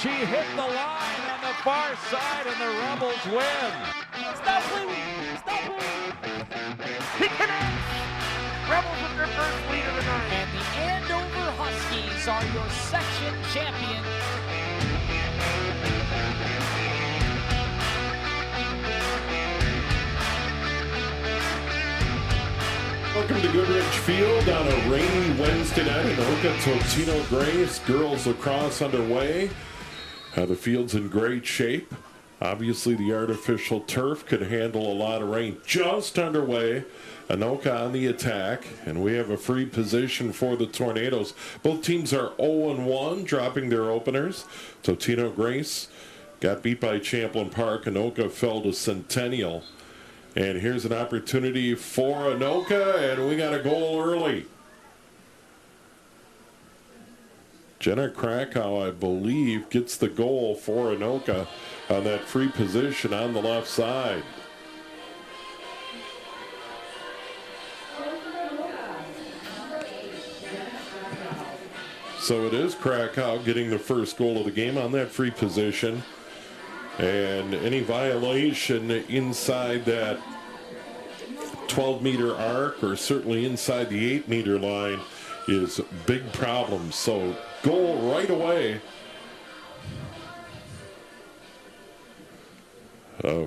She hit the line on the far side, and the Rebels win. Stop bleeding! Stop bleeding! He connects! Rebels with their first lead of the night. And the Andover Huskies are your section champion. Welcome to Goodrich Field on a rainy Wednesday night. Anoka Totino-Grace girls lacrosse underway. The field's in great shape. Obviously, the artificial turf could handle a lot of rain. Just underway. Anoka on the attack, and we have a free position for the Tornadoes. Both teams are 0-1, dropping their openers. Totino-Grace got beat by Champlain Park. Anoka fell to Centennial. And here's an opportunity for Anoka, and we got a goal early. Jenna Krakow, I believe, gets the goal for Anoka on that free position on the left side. So it is Krakow getting the first goal of the game on that free position. And any violation inside that 12-meter arc, or certainly inside the 8-meter line, is big problem. So goal right away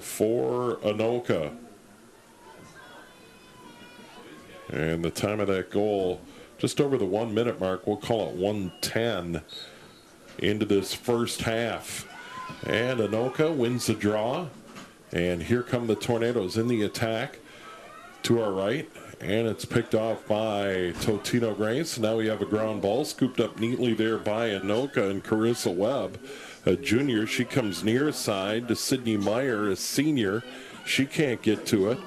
for Anoka. And the time of that goal, just over the 1 minute mark. We'll call it 1:10 into this first half. And Anoka wins the draw. And here come the Tornadoes in the attack to our right. And it's picked off by Totino-Grace. Now we have a ground ball scooped up neatly there by Anoka and Carissa Webb, a junior. She comes near side to Sydney Meyer, a senior. She can't get to it.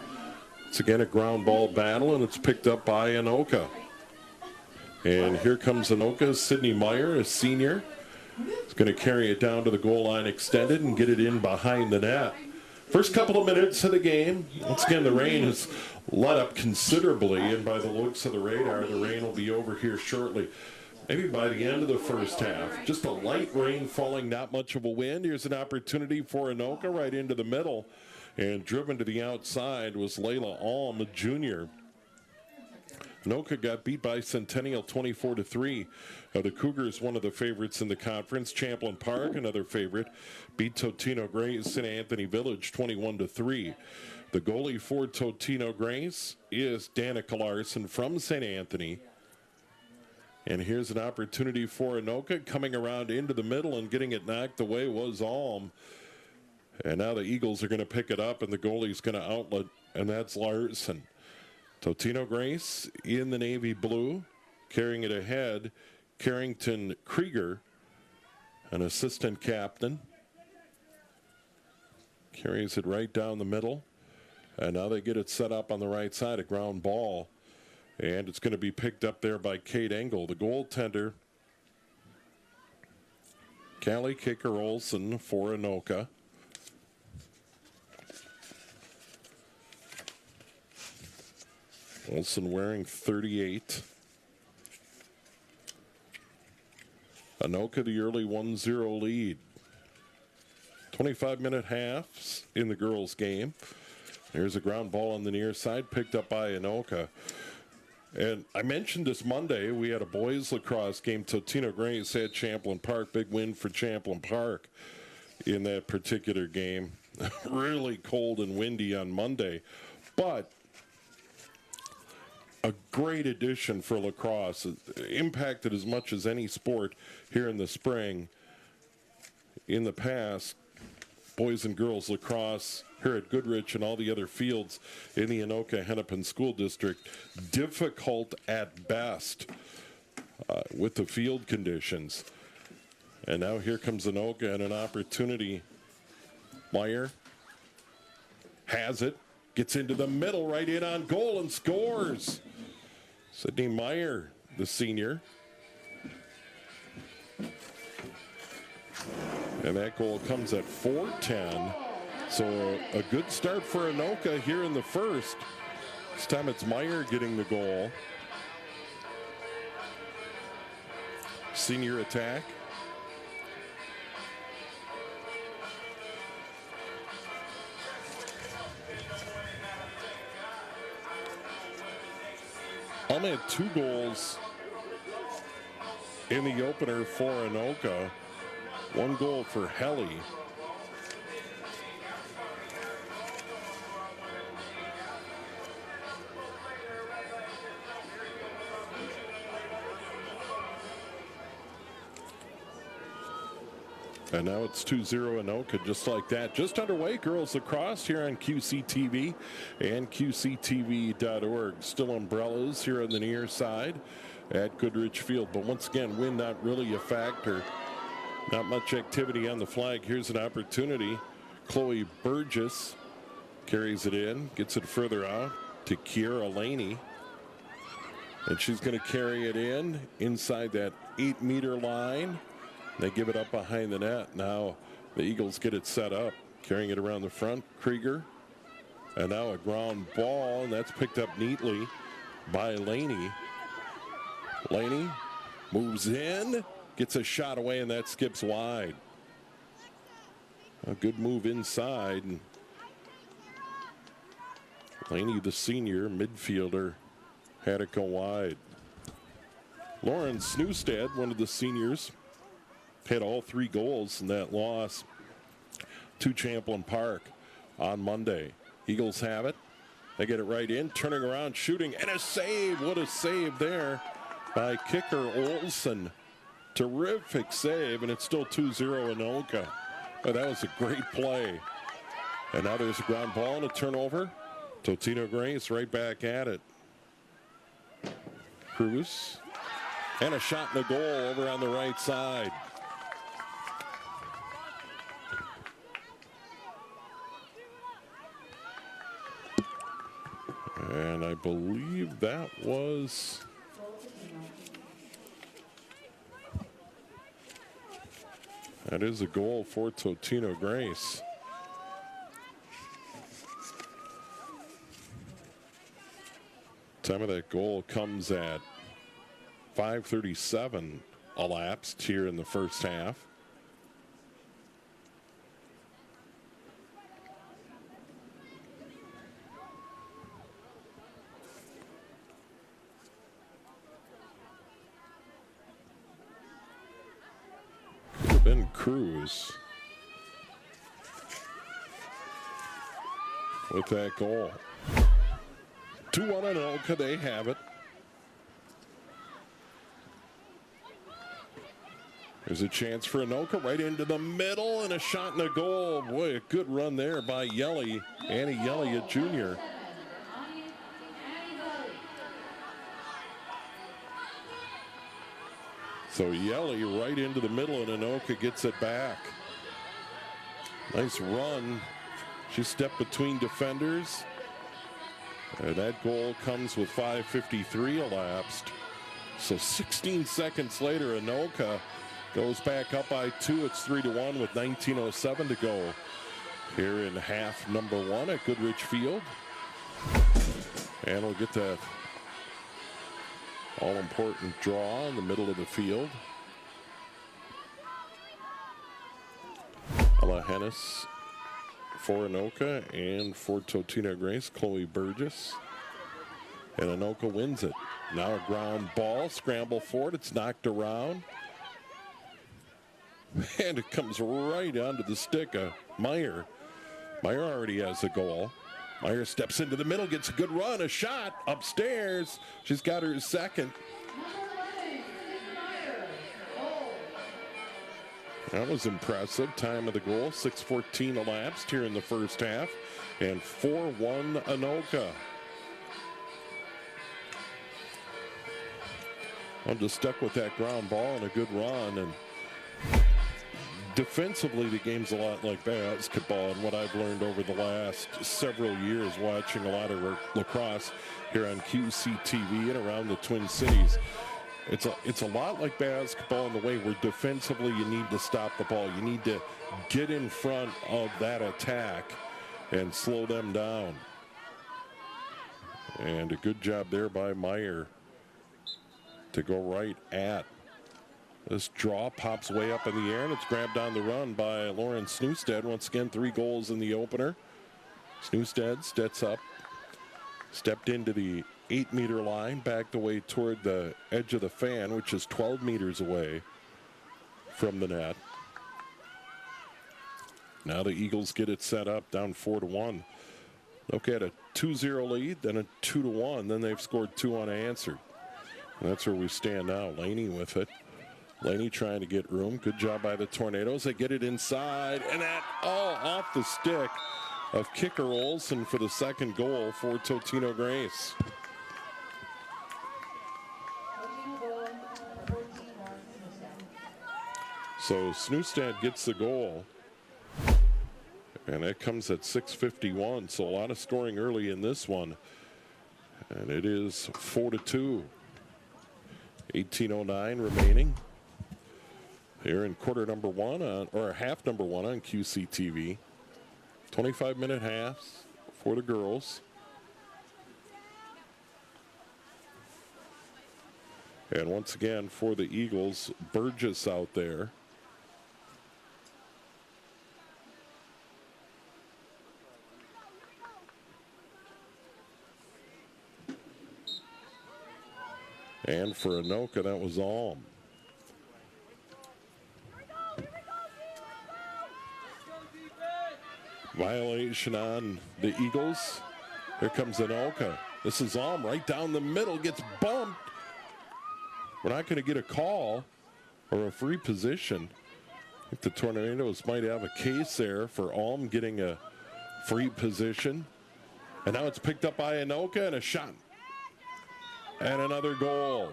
It's again a ground ball battle, and it's picked up by Anoka. And here comes Anoka, Sydney Meyer, a senior. It's going to carry it down to the goal line extended and get it in behind the net. First couple of minutes of the game. Once again, the rain has let up considerably, and by the looks of the radar, the rain will be over here shortly. Maybe by the end of the first half. Just a light rain falling, not much of a wind. Here's an opportunity for Anoka right into the middle. And driven to the outside was Layla Alm, a junior. Anoka got beat by Centennial 24-3. The Cougars, one of the favorites in the conference. Champlain Park, another favorite, beat Totino-Grace in Anthony Village 21-3. The goalie for Totino-Grace is Danica Larson from St. Anthony. And here's an opportunity for Anoka coming around into the middle, and getting it knocked away was Alm. And now the Eagles are going to pick it up, and the goalie's going to outlet, and that's Larson. Totino-Grace in the navy blue, carrying it ahead. Carrington Krieger, an assistant captain, carries it right down the middle. And now they get it set up on the right side, a ground ball. And it's going to be picked up there by Kate Engel, the goaltender. Callie Kicker-Olsen for Anoka. Olsen wearing 38. Anoka the early 1-0 lead. 25-minute halves in the girls' game. Here's a ground ball on the near side, picked up by Anoka. And I mentioned this Monday, we had a boys lacrosse game. Totino-Grace at Champlain Park. Big win for Champlain Park in that particular game. Really cold and windy on Monday. But a great addition for lacrosse. Impacted as much as any sport here in the spring. In the past, boys and girls lacrosse here at Goodrich and all the other fields in the Anoka-Hennepin School District, difficult at best with the field conditions. And now here comes Anoka and an opportunity. Meyer has it, gets into the middle, right in on goal, and scores. Sydney Meyer, the senior. And that goal comes at 4:10. So a good start for Anoka here in the first. This time it's Meyer getting the goal. Senior attack. only had 2 goals in the opener for Anoka. 1 goal for Helly. And now it's 2-0 Anoka, just like that. Just underway, girls lacrosse here on QCTV and QCTV.org. Still umbrellas here on the near side at Goodrich Field. But once again, wind not really a factor. Not much activity on the flag. Here's an opportunity. Chloe Burgess carries it in, gets it further out to Kiera Laney. And she's going to carry it in inside that 8-meter line. They give it up behind the net. Now the Eagles get it set up, carrying it around the front. Krieger. And now a ground ball, and that's picked up neatly by Laney. Laney moves in, gets a shot away, and that skips wide. A good move inside. Laney, the senior midfielder, had it go wide. Lauren Snewstead, one of the seniors, had all 3 goals in that loss to Champlain Park on Monday. Eagles have it. They get it right in, turning around, shooting, and a save. What a save there by kicker Olsen. Terrific save, and it's still 2-0 Anoka. Oh, that was a great play. And now there's a ground ball and a turnover. Totino-Grace right back at it. Cruz. And a shot and a goal over on the right side. And I believe that was that is a goal for Totino-Grace. Time of that goal comes at 5:37 elapsed here in the first half. Ben Cruz with that goal. 2-1 Anoka, they have it. There's a chance for Anoka right into the middle and a shot and a goal. Boy, a good run there by Yelly, Annie Yelly, a junior. So Yelly right into the middle and Anoka gets it back. Nice run. She stepped between defenders. And that goal comes with 5:53 elapsed. So 16 seconds later, Anoka goes back up by 2. It's 3-1 with 19:07 to go here in half number 1 at Goodrich Field. And we'll get that all-important draw in the middle of the field. Ella Hennis for Anoka and for Totino-Grace, Chloe Burgess. And Anoka wins it. Now a ground ball, scramble for it. It's knocked around. And it comes right onto the stick of Meyer. Meyer already has a goal. Meyer steps into the middle, gets a good run, a shot upstairs. She's got her second. That was impressive. Time of the goal, 6:14 elapsed here in the first half. And 4-1 Anoka. I'm just stuck with that ground ball and a good run. And defensively, the game's a lot like basketball, and what I've learned over the last several years watching a lot of lacrosse here on QCTV and around the Twin Cities. It's a lot like basketball in the way where defensively you need to stop the ball. You need to get in front of that attack and slow them down. And a good job there by Meyer to go right at. This draw pops way up in the air, and it's grabbed on the run by Lauren Snewstead. Once again, 3 goals in the opener. Snewstead steps up, Stepped into the 8-meter line, backed away toward the edge of the fan, which is 12 meters away from the net. Now the Eagles get it set up, down 4-1. Look at a 2-0 lead, then a 2-1, then they've scored 2 unanswered. And that's where we stand now. Laney with it. Laney trying to get room. Good job by the Tornadoes. They get it inside, and that all off the stick of kicker Olsen for the second goal for Totino-Grace. So Snewstad gets the goal, and that comes at 6:51. So a lot of scoring early in this one, and it is 4-2. 18:09 remaining here in quarter number one or half number one on QCTV. 25-minute halves for the girls. And once again for the Eagles, Burgess out there. And for Anoka, that was Alm. Violation on the Eagles. Here comes Anoka. This is Alm right down the middle, gets bumped. We're not going to get a call or a free position. I think the Tornadoes might have a case there for Alm getting a free position. And now it's picked up by Anoka, and a shot. And another goal.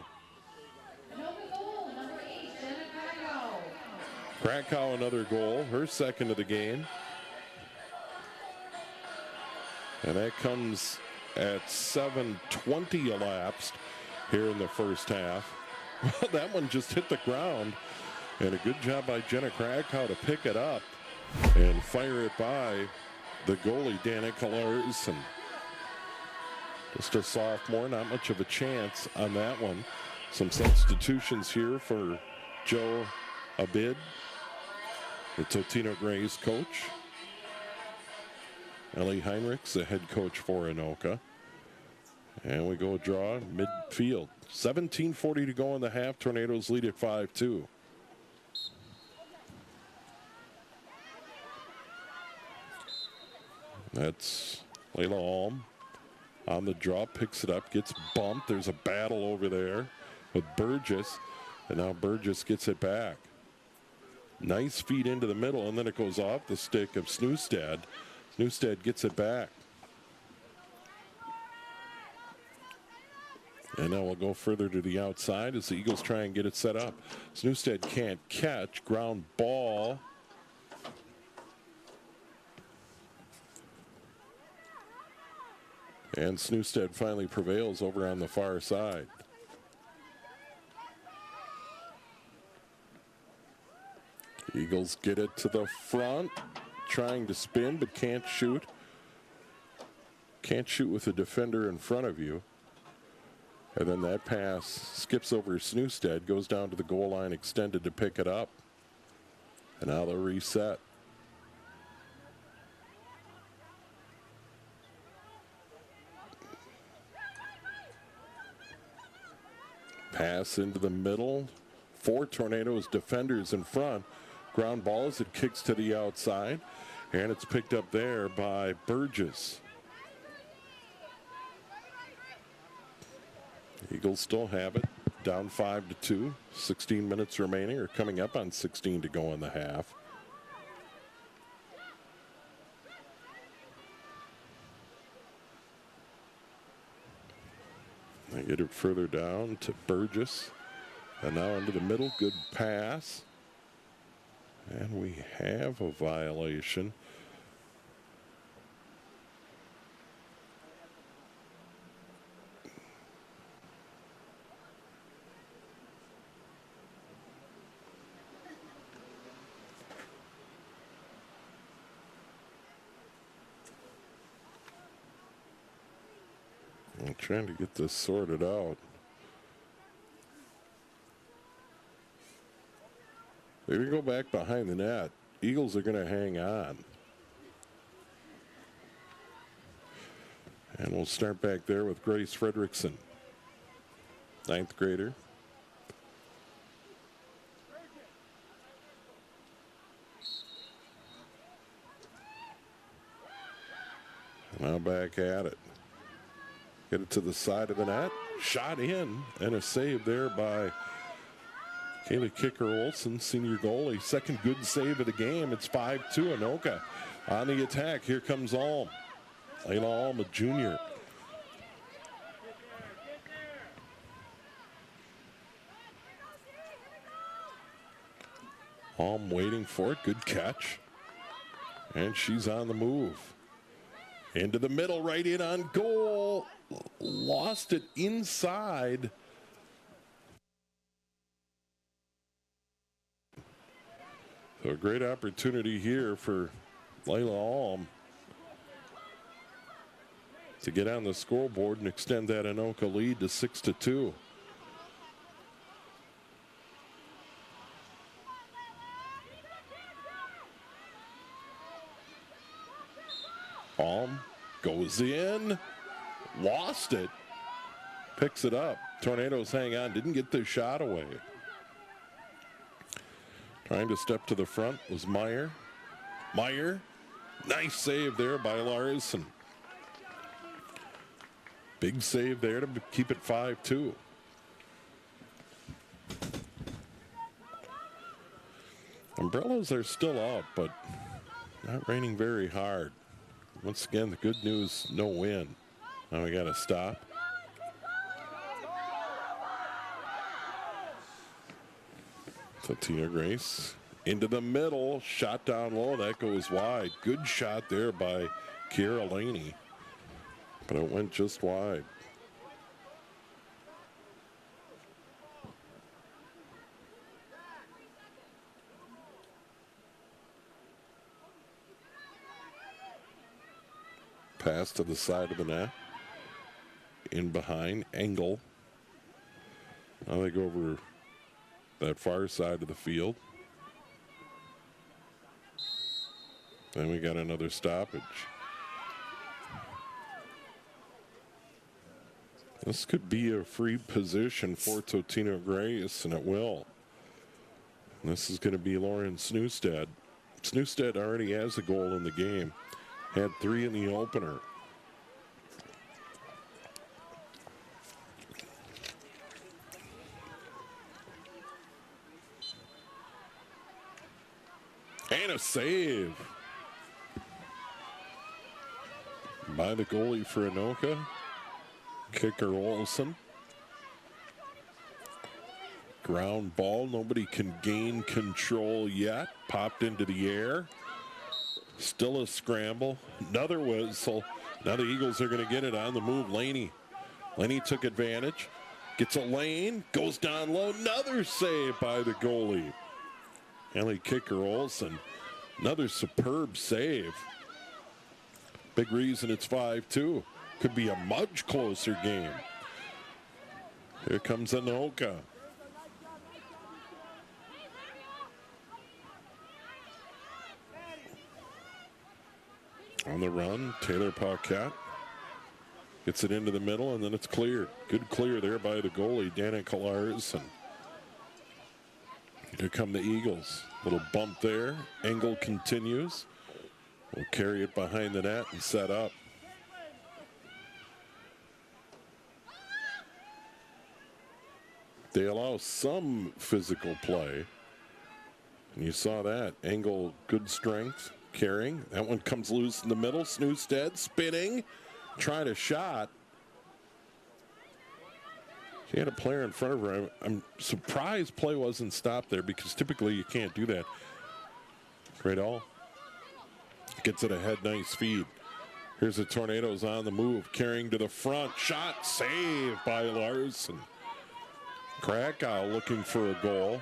Krakow, another goal, her second of the game. And that comes at 7:20 elapsed here in the first half. Well, that one just hit the ground. And a good job by Jenna Krakow to pick it up and fire it by the goalie, Danica Larson. Just a sophomore, not much of a chance on that one. Some substitutions here for Joe Abid, the Totino-Grace coach. Ellie Heinrichs, the head coach for Anoka. And we go draw midfield. 17:40 to go in the half. Tornadoes lead at 5-2. That's Layla Alm. On the draw, picks it up, gets bumped. There's a battle over there with Burgess, and now Burgess gets it back. Nice feed into the middle, and then it goes off the stick of Snewstad. Snewstad gets it back. And now we'll go further to the outside as the Eagles try and get it set up. Snewstad can't catch. Ground ball. And Snewstead finally prevails over on the far side. Eagles get it to the front, trying to spin but can't shoot. Can't shoot with a defender in front of you. And then that pass skips over Snewstead, goes down to the goal line extended to pick it up. And now they'll reset. Pass into the middle. 4 Tornadoes defenders in front. Ground ball as it kicks to the outside. And it's picked up there by Burgess. Eagles still have it. Down 5-2. 16 minutes remaining, or coming up on 16 to go in the half. They get it further down to Burgess. And now into the middle. Good pass. And we have a violation. I'm trying to get this sorted out. They're going to go back behind the net. Eagles are going to hang on. And we'll start back there with Grace Fredrickson, 9th grader. Now back at it. Get it to the side of the net. Shot in, and a save there by Kaylee Kicker-Olson, senior goalie. Second good save of the game. It's 5-2 Anoka on the attack. Here comes Alm. Layla Alm, a junior. Alm waiting for it. Good catch. And she's on the move. Into the middle, right in on goal. Lost it inside. So a great opportunity here for Layla Alm to get on the scoreboard and extend that Anoka lead to 6-2. Alm goes in, lost it, picks it up. Tornadoes hang on, didn't get the shot away. Trying to step to the front was Meyer. Meyer, nice save there by Larson. Big save there to keep it 5-2. Umbrellas are still out, but not raining very hard. Once again, the good news, no wind. Now we got to stop. Totino-Grace into the middle, shot down low, that goes wide. Good shot there by Kiera Laney, but it went just wide. Pass to the side of the net. In behind, Engel. Now they go over that far side of the field. Then we got another stoppage. This could be a free position for Totino-Grace, and it will. And this is going to be Lauren Snewstead. Snewstead already has a goal in the game. Had 3 in the opener. And a save by the goalie for Anoka. Kicker Olson. Ground ball. Nobody can gain control yet. Popped into the air. Still a scramble. Another whistle. Now the Eagles are going to get it on the move. Laney took advantage. Gets a lane. Goes down low. Another save by the goalie. Ellie Kicker-Olson. Another superb save. Big reason it's 5-2. Could be a much closer game. Here comes Anoka. On the run, Taylor Paquette gets it into the middle, and then it's cleared. Good clear there by the goalie, Danica Larson. Here come the Eagles. Little bump there. Engel continues. Will carry it behind the net and set up. They allow some physical play. And you saw that. Engel, good strength. Carrying. That one comes loose in the middle. Snewstead spinning. Trying a shot. She had a player in front of her. I'm surprised play wasn't stopped there because typically you can't do that. Right all. Gets it ahead. Nice feed. Here's the Tornadoes on the move. Carrying to the front. Shot. Saved by Larson. Krakow looking for a goal.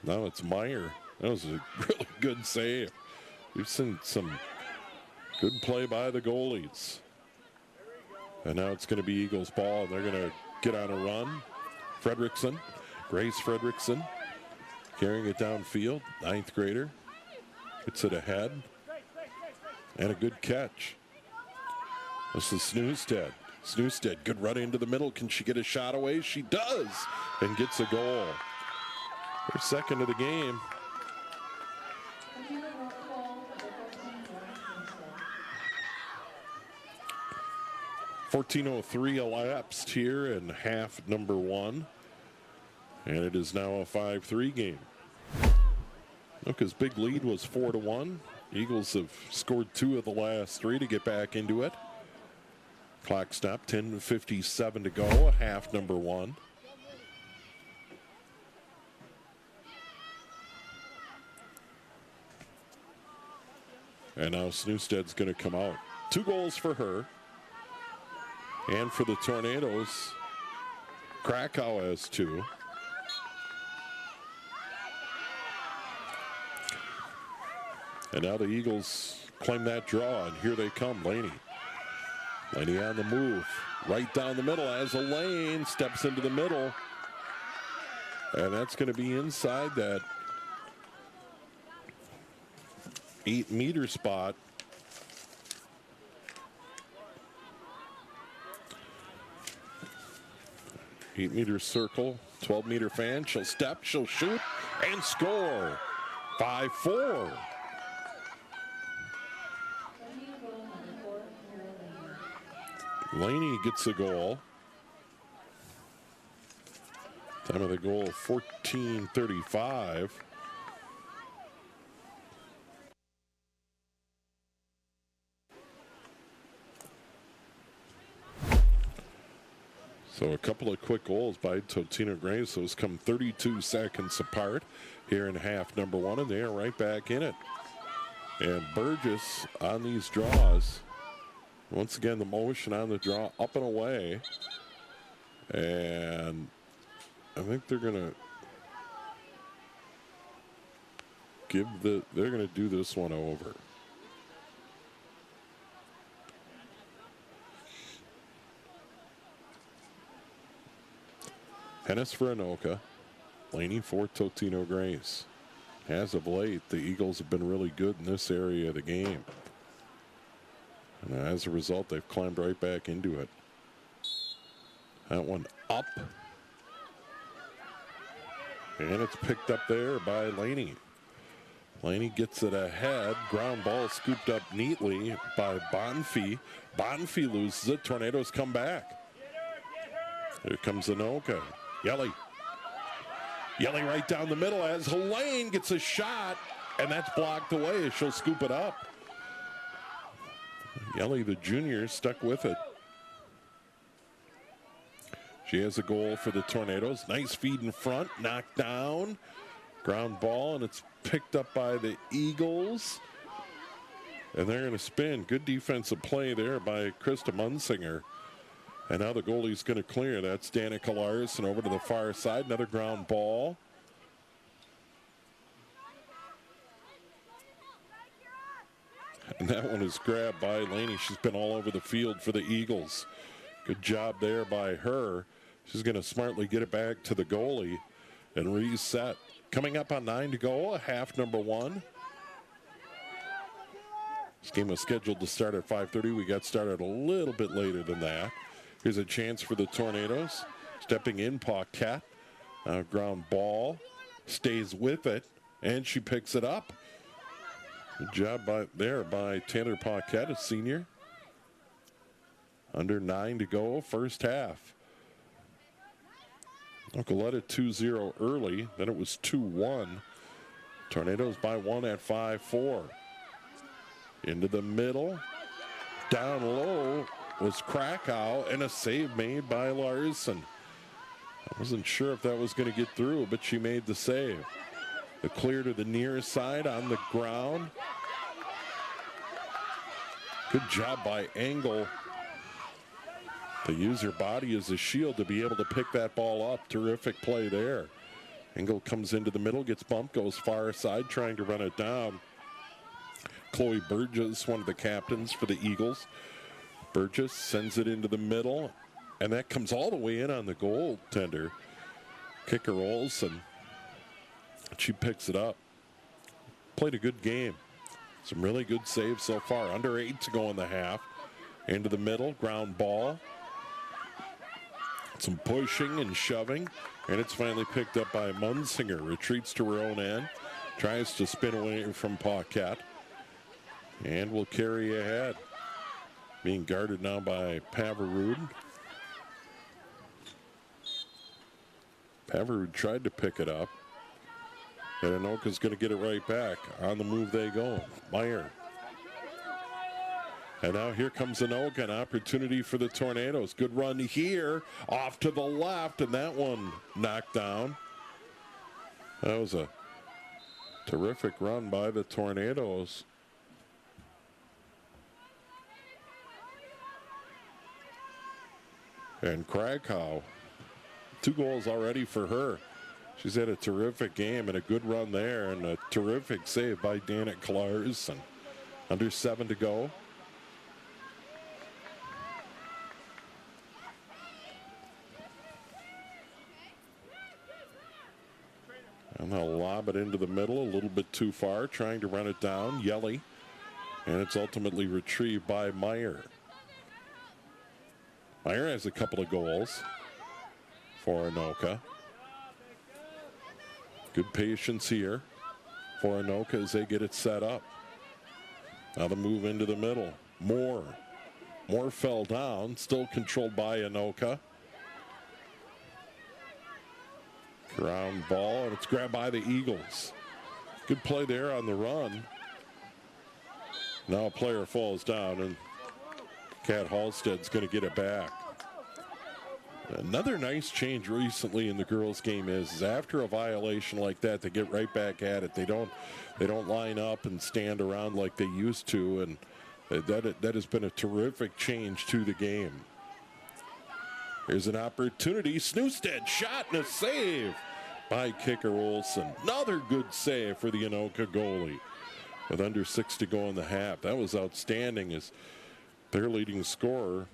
Now it's Meyer. That was a really good save. We've seen some good play by the goalies. And now it's going to be Eagles ball, and they're going to get on a run. Fredrickson, Grace Fredrickson, carrying it downfield. 9th grader. Gets it ahead. And a good catch. This is Snewstead. Snewstead, good run into the middle. Can she get a shot away? She does, and gets a goal. Her second of the game. .14:03 elapsed here in half number one. And it is now a 5-3 game. Anoka's big lead was 4-1. Eagles have scored 2 of the last 3 to get back into it. Clock stop, 10:57 to go, half number one. And now Snewstead's going to come out. 2 goals for her. And for the Tornadoes, Krakow has 2. And now the Eagles claim that draw, and here they come, Laney. Laney on the move, right down the middle as a lane, steps into the middle. And that's going to be inside that 8-meter spot. Eight-meter circle, 12-meter fan. She'll step, she'll shoot, and score. 5-4. Laney gets a goal. Time of the goal, 14:35. So a couple of quick goals by Totino-Grace. Those come 32 seconds apart here in half number one, and they are right back in it. And Burgess on these draws. Once again, the motion on the draw, up and away. And I think they're going to they're going to do this one over. Hennis for Anoka. Laney for Totino-Grace. As of late, the Eagles have been really good in this area of the game. And as a result, they've climbed right back into it. That one up. And it's picked up there by Laney. Laney gets it ahead. Ground ball scooped up neatly by Bonfie. Bonfie loses it. Tornadoes come back. Here comes Anoka. Yelly. Yelly right down the middle as Helene gets a shot. And that's blocked away as she'll scoop it up. Yelly, the junior, stuck with it. She has a goal for the Tornadoes. Nice feed in front, knocked down. Ground ball, and it's picked up by the Eagles. And they're going to spin. Good defensive play there by Krista Munsinger. And now the goalie's going to clear. That's Danica Larson over to the far side. Another ground ball. And that one is grabbed by Laney. She's been all over the field for the Eagles. Good job there by her. She's going to smartly get it back to the goalie and reset. Coming up on 9 to go, half number one. This game was scheduled to start at 5:30. We got started a little bit later than that. Here's a chance for the Tornadoes. Stepping in, Paquette. Ground ball. Stays with it, and she picks it up. Good job by Taylor Paquette, a senior. Under 9 to go, first half. Okoleta 2-0 early, then it was 2-1. Tornadoes by 1 at 5-4. Into the middle. Down low was Krakow, and a save made by Larson. I wasn't sure if that was going to get through, but she made the save. The clear to the near side on the ground. Good job by Engel to use her body as a shield to be able to pick that ball up. Terrific play there. Engel comes into the middle, gets bumped, goes far side, trying to run it down. Chloe Burgess, one of the captains for the Eagles. Burgess sends it into the middle, and that comes all the way in on the goaltender. Kicker Olsen. She picks it up. Played a good game. Some really good saves so far. Under 8 to go in the half. into the middle, ground ball. Some pushing and shoving, and it's finally picked up by Munsinger. Retreats to her own end, tries to spin away from Paquette, and will carry ahead. Being guarded now by Pavarud. Pavarud tried to pick it up, and Anoka's going to get it right back. On the move they go. Meyer. And now here comes Anoka, an opportunity for the Tornadoes. Good run here, off to the left, and that one knocked down. That was a terrific run by the Tornadoes. And Krakow, 2 goals already for her. She's had a terrific game and a good run there, and a terrific save by Danik Clarkson. Under 7 to go. And they'll lob it into the middle a little bit too far, trying to run it down. Yelly. And it's ultimately retrieved by Meyer. Meyer has a couple of goals for Anoka. Good patience here for Anoka as they get it set up. Now the move into the middle. Moore fell down, still controlled by Anoka. Ground ball, and it's grabbed by the Eagles. Good play there on the run. Now a player falls down, and Kat Halstead's going to get it back. Another nice change recently in the girls' game is after a violation like that, they get right back at it. They don't line up and stand around like they used to, and that has been a terrific change to the game. Here's an opportunity. Snewstead shot and a save by kicker Olsen. Another good save for the Anoka goalie. With under 6 to go in the half. That was outstanding as their leading scorer,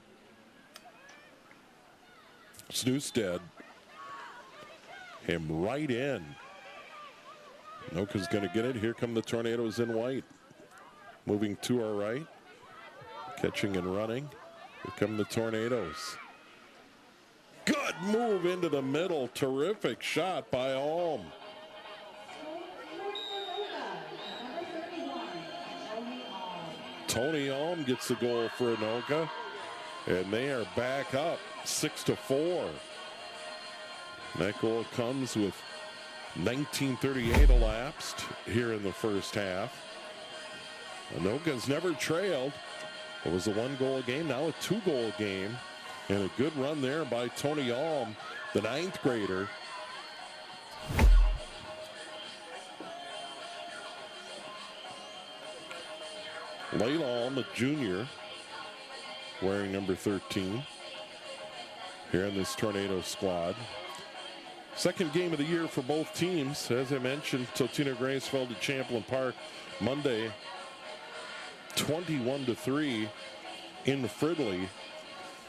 Snewstead, him right in. Anoka's going to get it. Here come the Tornadoes in white. Moving to our right. Catching and running. Here come the Tornadoes. Good move into the middle. Terrific shot by Alm. Tony Alm gets the goal for Anoka. And they are back up 6-4. That goal comes with 19:38 elapsed here in the first half. Anoka's never trailed. It was a 1-goal game, now a 2-goal game. And a good run there by Tony Alm, the 9th grader. Layla Alm, a junior, wearing number 13 here in this Tornado squad. Second game of the year for both teams. As I mentioned, Totino-Grace fell to Champlain Park Monday, 21-3 in Fridley.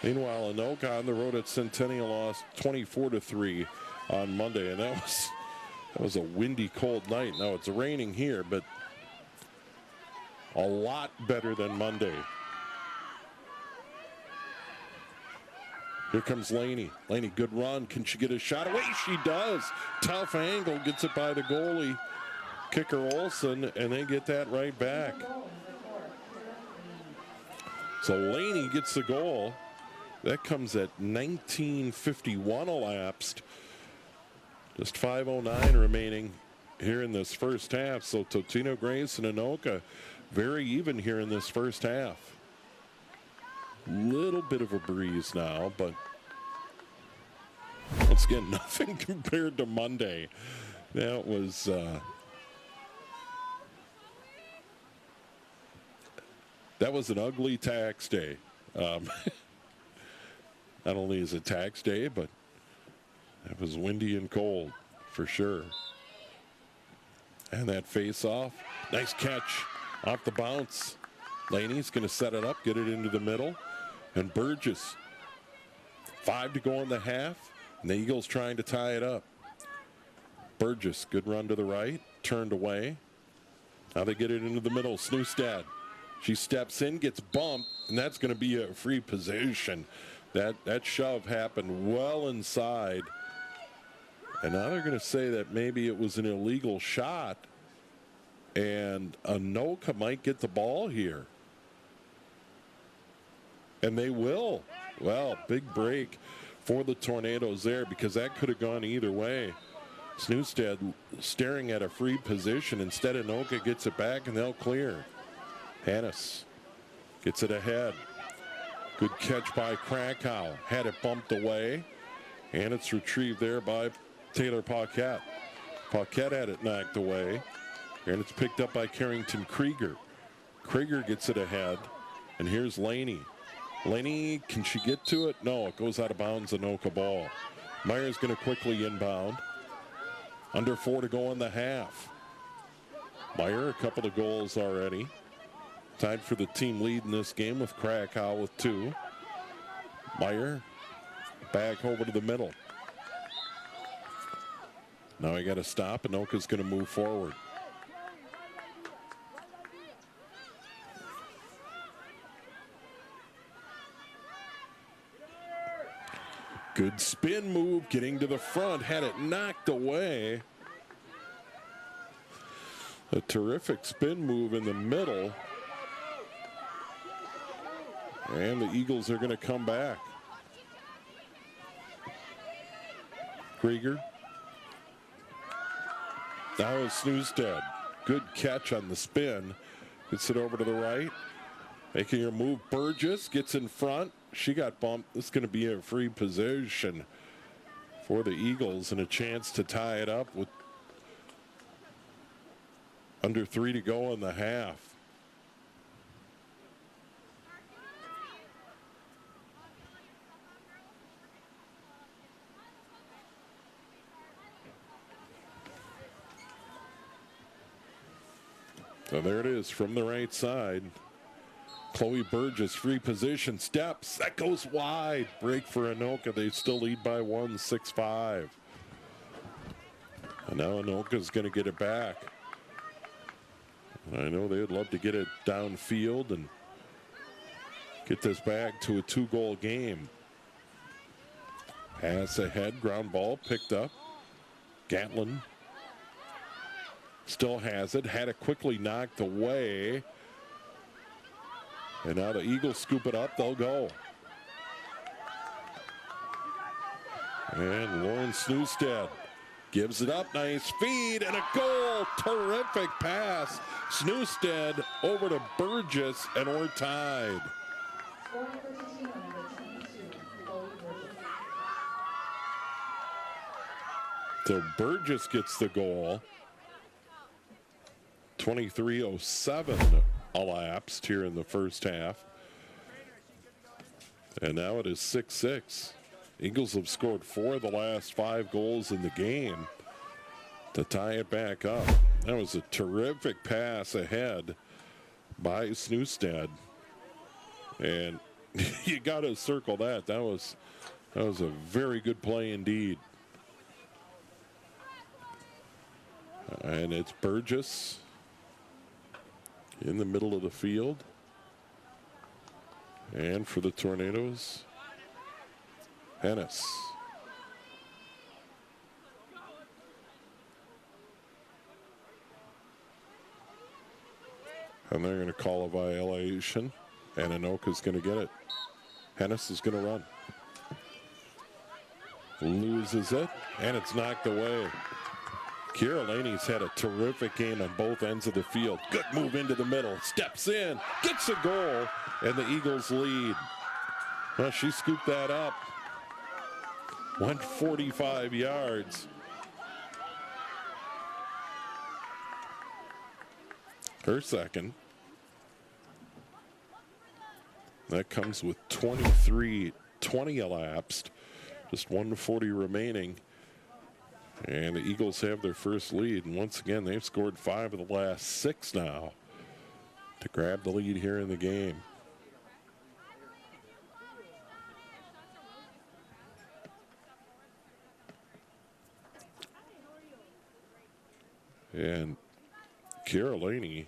Meanwhile, Anoka on the road at Centennial lost 24-3 on Monday, and that was a windy, cold night. Now it's raining here, but a lot better than Monday. Here comes Laney. Laney, good run. Can she get a shot away? She does. Tough angle, gets it by the goalie, kicker Olsen, and they get that right back. So Laney gets the goal. That comes at 19:51 elapsed. Just 5:09 remaining here in this first half. So Totino-Grace and Anoka very even here in this first half. Little bit of a breeze now, but once again, nothing compared to Monday. That was an ugly tax day. Not only is it tax day, but it was windy and cold for sure. And that face-off, nice catch off the bounce. Laney's going to set it up, get it into the middle. And Burgess, 5 to go in the half, and the Eagles trying to tie it up. Burgess, good run to the right, turned away. Now they get it into the middle. Snewstad She steps in, gets bumped, and that's going to be a free position. That shove happened well inside. And now they're going to say that maybe it was an illegal shot. And Anoka might get the ball here. And they will. Well, big break for the Tornadoes there because that could have gone either way. Snewstead staring at a free position. Instead, Anoka gets it back and they'll clear. Hannes gets it ahead. Good catch by Krakow. Had it bumped away. And it's retrieved there by Taylor Paquette. Paquette had it knocked away. And it's picked up by Carrington Krieger. Krieger gets it ahead. And here's Laney. Laney, can she get to it? No, it goes out of bounds, Anoka ball. Meyer's going to quickly inbound. Under 4 to go in the half. Meyer, a couple of goals already. Tied for the team lead in this game with Krakow with 2. Meyer back over to the middle. Now I got to stop. Anoka's going to move forward. Good spin move, getting to the front, had it knocked away. A terrific spin move in the middle. And the Eagles are going to come back. Krieger. Now it's Snewstead. Good catch on the spin. Gets it over to the right. Making her move. Burgess gets in front. She got bumped. This is going to be a free position for the Eagles and a chance to tie it up with under 3 to go in the half. So there it is from the right side. Chloe Burgess, free position, steps. That goes wide. Break for Anoka. They still lead by 1, 6-5. And now Anoka's going to get it back. I know they would love to get it downfield and get this back to a 2-goal game. Pass ahead, ground ball picked up. Gatlin still has it. Had it quickly knocked away. And now the Eagles scoop it up. They'll go. And Lauren Snewstead gives it up. Nice feed and a goal. Terrific pass. Snewstead over to Burgess, and we're tied. So Burgess gets the goal. 23:07 elapsed here in the first half. And now it is 6-6. Eagles have scored 4 of the last 5 goals in the game to tie it back up. That was a terrific pass ahead by Snewstead. And you got to circle that. That was a very good play indeed. And it's Burgess in the middle of the field. And for the Tornadoes, Hennis. And they're going to call a violation, and Anoka's going to get it. Hennis is going to run. Loses it, and it's knocked away. Kira Laney's had a terrific game on both ends of the field. Good move into the middle. Steps in. Gets a goal. And the Eagles lead. Well, she scooped that up. Went 45 yards. Her second. That comes with 20 elapsed. Just 1:40 remaining. And the Eagles have their first lead. And once again, they've scored 5 of the last 6 now to grab the lead here in the game. And Kira Laney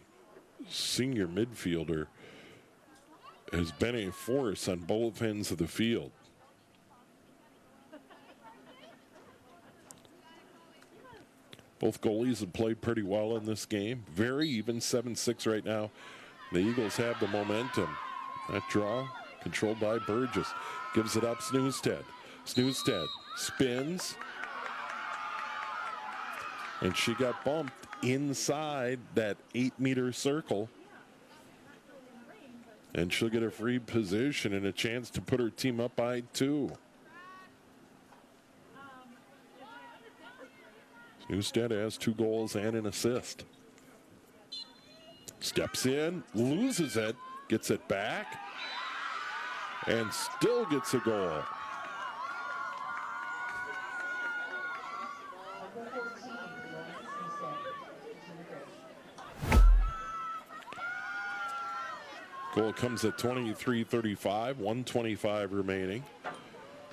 senior midfielder, has been a force on both ends of the field. Both goalies have played pretty well in this game. Very even, 7-6 right now. The Eagles have the momentum. That draw controlled by Burgess. Gives it up Snoosted. Snoosted spins. And she got bumped inside that 8-meter circle. And she'll get a free position and a chance to put her team up by 2. Newstead has 2 goals and an assist. Steps in, loses it, gets it back, and still gets a goal. Goal comes at 23:35, 1:25 remaining.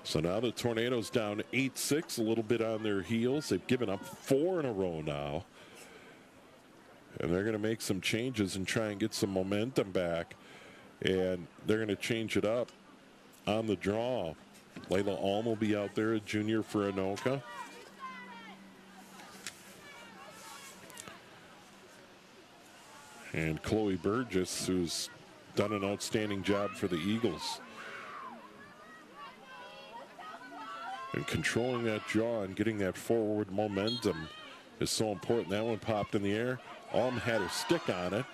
So now the Tornadoes down 8-6, a little bit on their heels. They've given up 4 in a row now. And they're going to make some changes and try and get some momentum back. And they're going to change it up on the draw. Layla Alm will be out there, a junior for Anoka. And Chloe Burgess, who's done an outstanding job for the Eagles. And controlling that draw and getting that forward momentum is so important. That one popped in the air. Alm had her stick on it.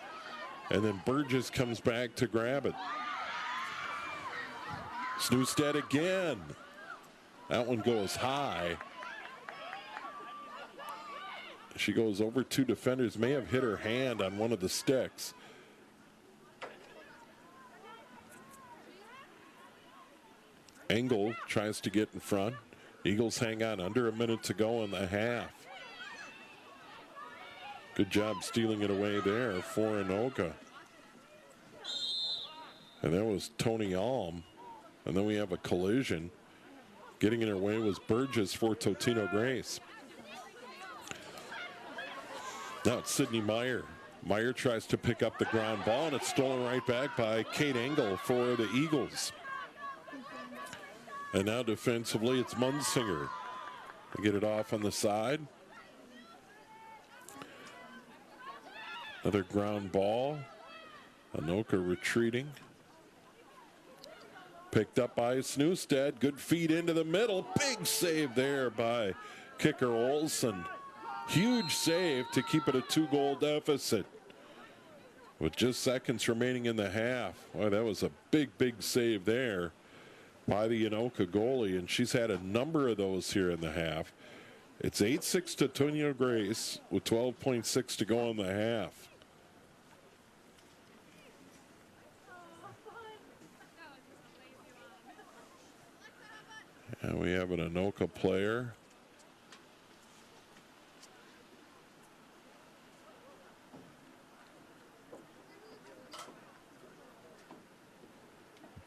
And then Burgess comes back to grab it. Snoosted again. That one goes high. She goes over 2 defenders. May have hit her hand on one of the sticks. Engel tries to get in front. Eagles hang on, under a minute to go in the half. Good job stealing it away there for Anoka. And that was Tony Alm. And then we have a collision. Getting in her way was Burgess for Totino-Grace. Now it's Sydney Meyer. Meyer tries to pick up the ground ball, and it's stolen right back by Kate Engel for the Eagles. And now defensively, it's Munsinger. They get it off on the side. Another ground ball. Anoka retreating. Picked up by Snoosted. Good feed into the middle. Big save there by kicker Olsen. Huge save to keep it a 2-goal deficit. With just seconds remaining in the half. Boy, that was a big, big save there by the Anoka goalie, and she's had a number of those here in the half. It's 8-6 to Totino-Grace with 12.6 to go in the half. And we have an Anoka player.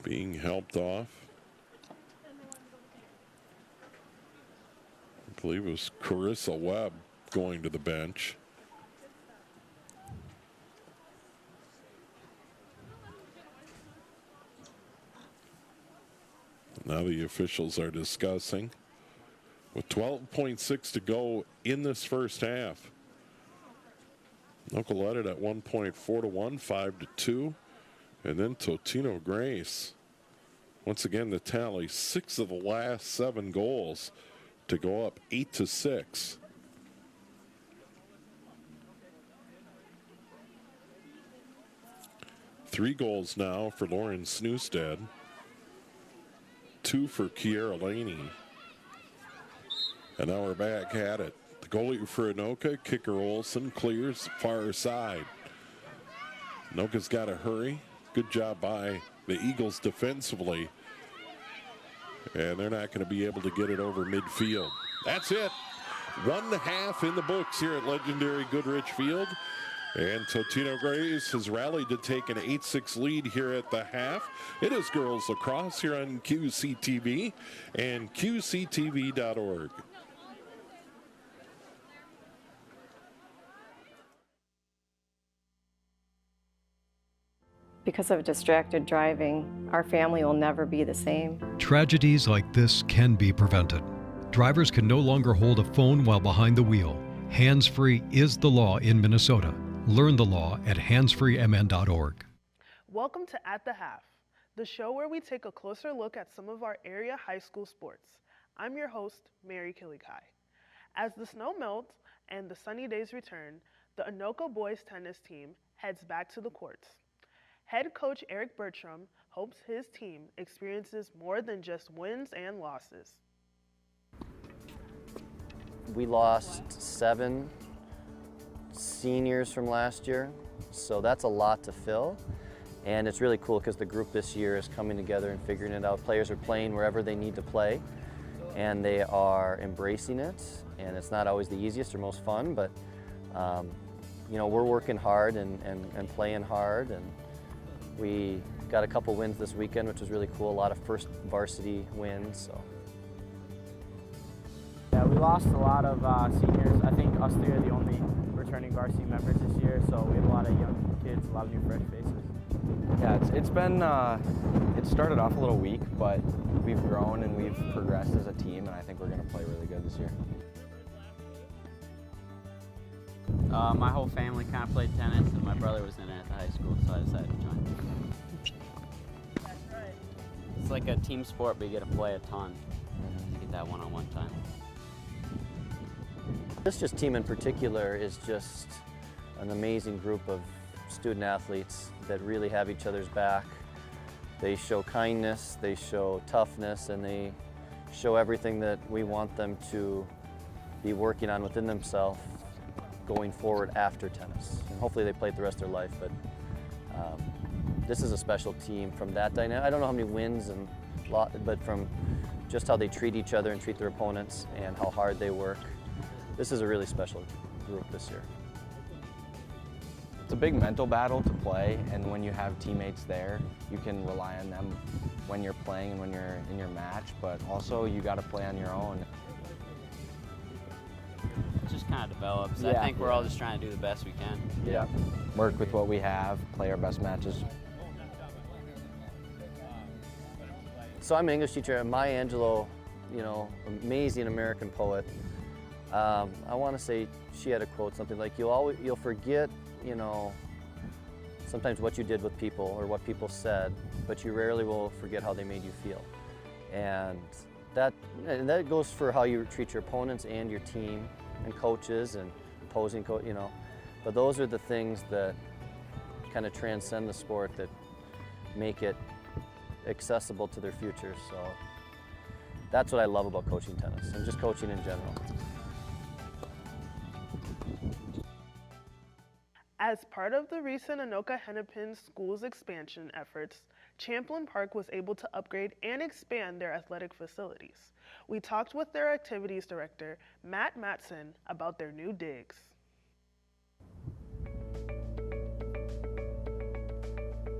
Being helped off. I believe it was Carissa Webb going to the bench. Now the officials are discussing. With 12.6 to go in this first half. Anoka led it at 1.4 to 1, 5-2. And then Totino-Grace. Once again, the tally, 6 of the last 7 goals to go up 8-6. Three goals now for Lauren Snoosted. 2 for Kiera Laney. And now we're back at it. The goalie for Anoka, kicker Olsen, clears far side. Anoka's got to hurry. Good job by the Eagles defensively. And they're not going to be able to get it over midfield. That's it. 1.5 in the books here at legendary Goodrich Field. And Totino-Grace has rallied to take an 8-6 lead here at the half. It is girls lacrosse here on QCTV and QCTV.org. Because of distracted driving, our family will never be the same. Tragedies like this can be prevented. Drivers can no longer hold a phone while behind the wheel. Hands-free is the law in Minnesota. Learn the law at handsfreemn.org. Welcome to At the Half, the show where we take a closer look at some of our area high school sports. I'm your host, Mary Killikai. As the snow melts and the sunny days return, the Anoka boys tennis team heads back to the courts. Head coach Eric Bertram hopes his team experiences more than just wins and losses. We lost 7 seniors from last year, so that's a lot to fill. And it's really cool because the group this year is coming together and figuring it out. Players are playing wherever they need to play, and they are embracing it. And it's not always the easiest or most fun, but you know, we're working hard and playing hard. And we got a couple wins this weekend, which was really cool. A lot of first varsity wins. So. Yeah, we lost a lot of seniors. I think us 3 are the only returning varsity members this year, so we have a lot of young kids, a lot of new fresh faces. Yeah, it's been, it started off a little weak, but we've grown and we've progressed as a team, and I think we're going to play really good this year. My whole family kind of played tennis, and my brother was in it at the high school, so I decided to join. That's right. It's like a team sport, but you get to play a ton. You get that one-on-one time. This team in particular is just an amazing group of student athletes that really have each other's back. They show kindness, they show toughness, and they show everything that we want them to be working on within themselves going forward after tennis. And hopefully they play it the rest of their life, but this is a special team from that dynamic. I don't know how many wins, but from just how they treat each other and treat their opponents and how hard they work. This is a really special group this year. It's a big mental battle to play, and when you have teammates there, you can rely on them when you're playing and when you're in your match, but also you got to play on your own. It just kind of develops. Yeah. I think we're all just trying to do the best we can. Yeah. Work with what we have, play our best matches. So I'm an English teacher. Maya Angelou, you know, amazing American poet. I want to say she had a quote, something like, you'll forget, you know, sometimes what you did with people or what people said, but you rarely will forget how they made you feel. And that goes for how you treat your opponents and your team and coaches and opposing you know. But those are the things that kind of transcend the sport, that make it accessible to their future. So that's what I love about coaching tennis and just coaching in general. As part of the recent Anoka Hennepin Schools expansion efforts, Champlin Park was able to upgrade and expand their athletic facilities. We talked with their activities director, Matt Matson, about their new digs.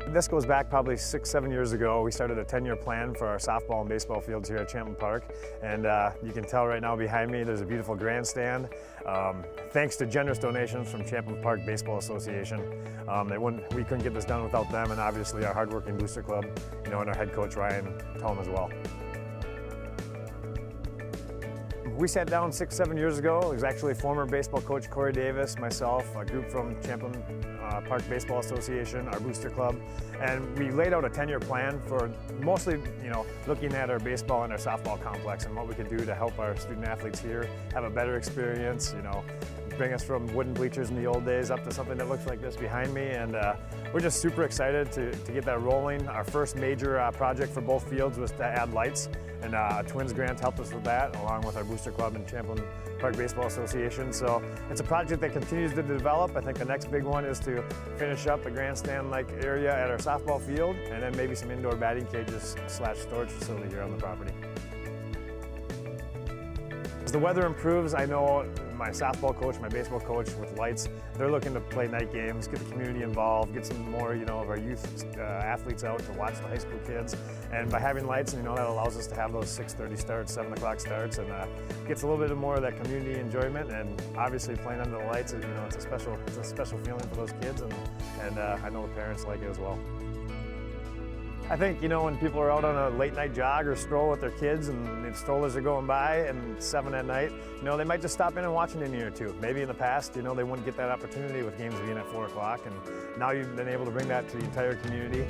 This goes back probably 6-7 years ago. We started a 10-year plan for our softball and baseball fields here at Champlin Park. And you can tell right now behind me there's a beautiful grandstand. Thanks to generous donations from Champlin Park Baseball Association. We couldn't get this done without them, and obviously our hardworking booster club, you know, and our head coach Ryan Tome as well. We sat down 6-7 years ago. It was actually former baseball coach Corey Davis, myself, a group from Champlin Park Baseball Association, our booster club, and we laid out a 10-year plan for mostly, you know, looking at our baseball and our softball complex and what we could do to help our student athletes here have a better experience, you know, bring us from wooden bleachers in the old days up to something that looks like this behind me. And we're just super excited to get that rolling. Our first major project for both fields was to add lights, and a Twins grant helped us with that, along with our booster club and Champlin Park Baseball Association. So it's a project that continues to develop. I think the next big one is to finish up the grandstand-like area at our softball field, and then maybe some indoor batting cages / storage facility here on the property. as the weather improves, I know my softball coach, my baseball coach with lights, they're looking to play night games, get the community involved, get some more, of our youth athletes out to watch the high school kids. And by having lights, that allows us to have those 6:30 starts, 7 o'clock starts, and gets a little bit more of that community enjoyment. And obviously playing under the lights, it's a special feeling for those kids, and I know the parents like it as well. I think, when people are out on a late night jog or stroll with their kids and the strollers are going by and 7 at night, they might just stop in and watch an inning or two. Maybe in the past, they wouldn't get that opportunity with games being at 4 o'clock, and now you've been able to bring that to the entire community.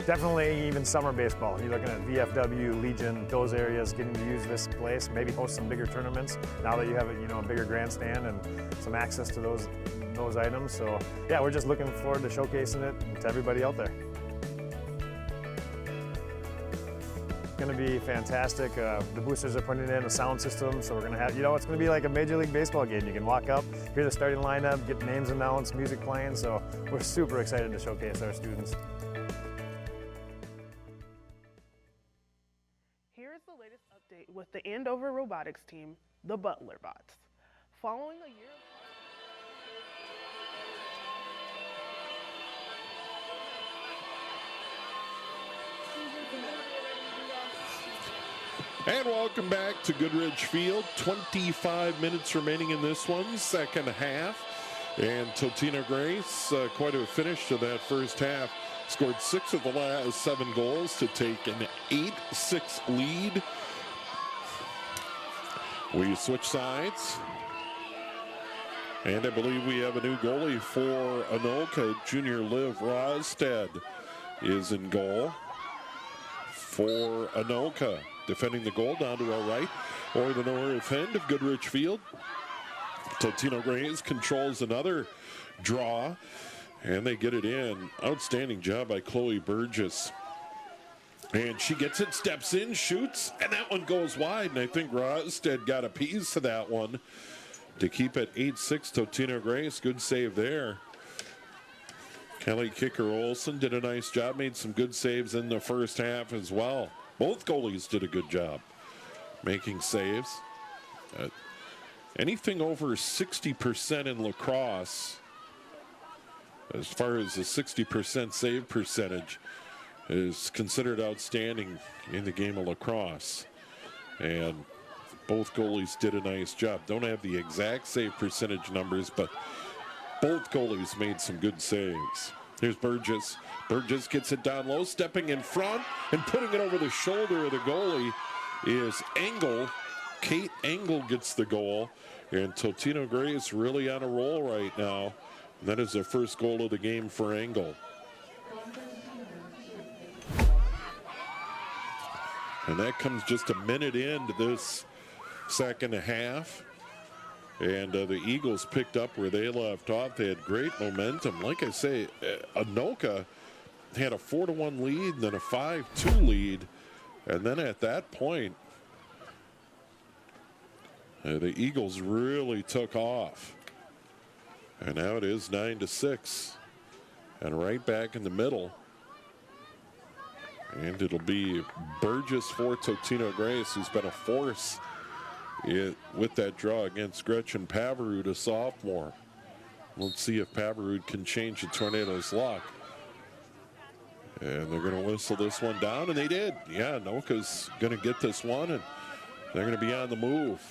Definitely even summer baseball. You're looking at VFW, Legion, those areas getting to use this place, maybe host some bigger tournaments now that you have a bigger grandstand and some access to those items. So yeah, we're just looking forward to showcasing it to everybody out there. Going to be fantastic. The boosters are putting in a sound system, so we're going to have, it's going to be like a Major League Baseball game. You can walk up, hear the starting lineup, get names announced, music playing, so we're super excited to showcase our students. Here is the latest update with the Andover robotics team, the Butler Bots. Following a year of And welcome back to Goodrich Field. 25 minutes remaining in this one, second half. And Totino-Grace, quite a finish to that first half. Scored 6 of the last 7 goals to take an 8-6 lead. We switch sides. And I believe we have a new goalie for Anoka. Junior Liv Rosted is in goal for Anoka. Defending the goal down to our right, or the north end of Goodrich Field. Totino-Grace controls another draw, and they get it in. Outstanding job by Chloe Burgess. And she gets it, steps in, shoots, and that one goes wide. And I think Rosted got a piece of that one to keep it 8-6 Totino-Grace. Good save there. Kelly Kicker-Olson did a nice job, made some good saves in the first half as well. Both goalies did a good job making saves. Anything over 60% in lacrosse, as far as the 60% save percentage, is considered outstanding in the game of lacrosse. And both goalies did a nice job. Don't have the exact save percentage numbers, but both goalies made some good saves. Here's Burgess. Burgess gets it down low, stepping in front and putting it over the shoulder of the goalie is Engel. Kate Engel gets the goal, and Totino-Grace really on a roll right now. And that is their first goal of the game for Engel. And that comes just a minute into this second half. And the Eagles picked up where they left off. They had great momentum. Like I say, Anoka had a 4-1 lead, then a 5-2 lead. And then at that point, the Eagles really took off. And now it is 9-6. And right back in the middle. And it'll be Burgess for Totino-Grace, who's been a force with that draw against Gretchen Pavarud, a sophomore. Let's see if Pavarud can change the Tornadoes' luck. And they're going to whistle this one down, and they did. Yeah, Anoka's going to get this one, and they're going to be on the move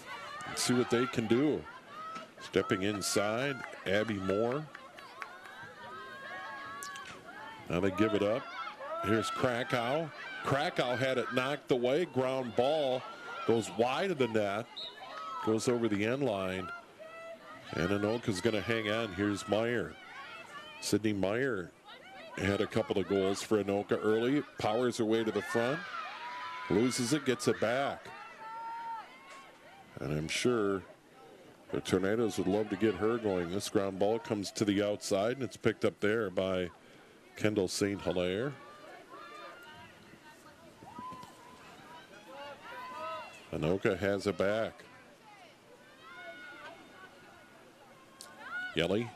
and see what they can do. Stepping inside, Abby Moore. Now they give it up. Here's Krakow. Krakow had it knocked away. Ground ball goes wide of the net. Goes over the end line. And Anoka's going to hang on. Here's Meyer. Sydney Meyer had a couple of goals for Anoka early. Powers her way to the front. Loses it, gets it back. And I'm sure the Tornadoes would love to get her going. This ground ball comes to the outside, and it's picked up there by Kendall St. Hilaire. Anoka has it back. Yelly.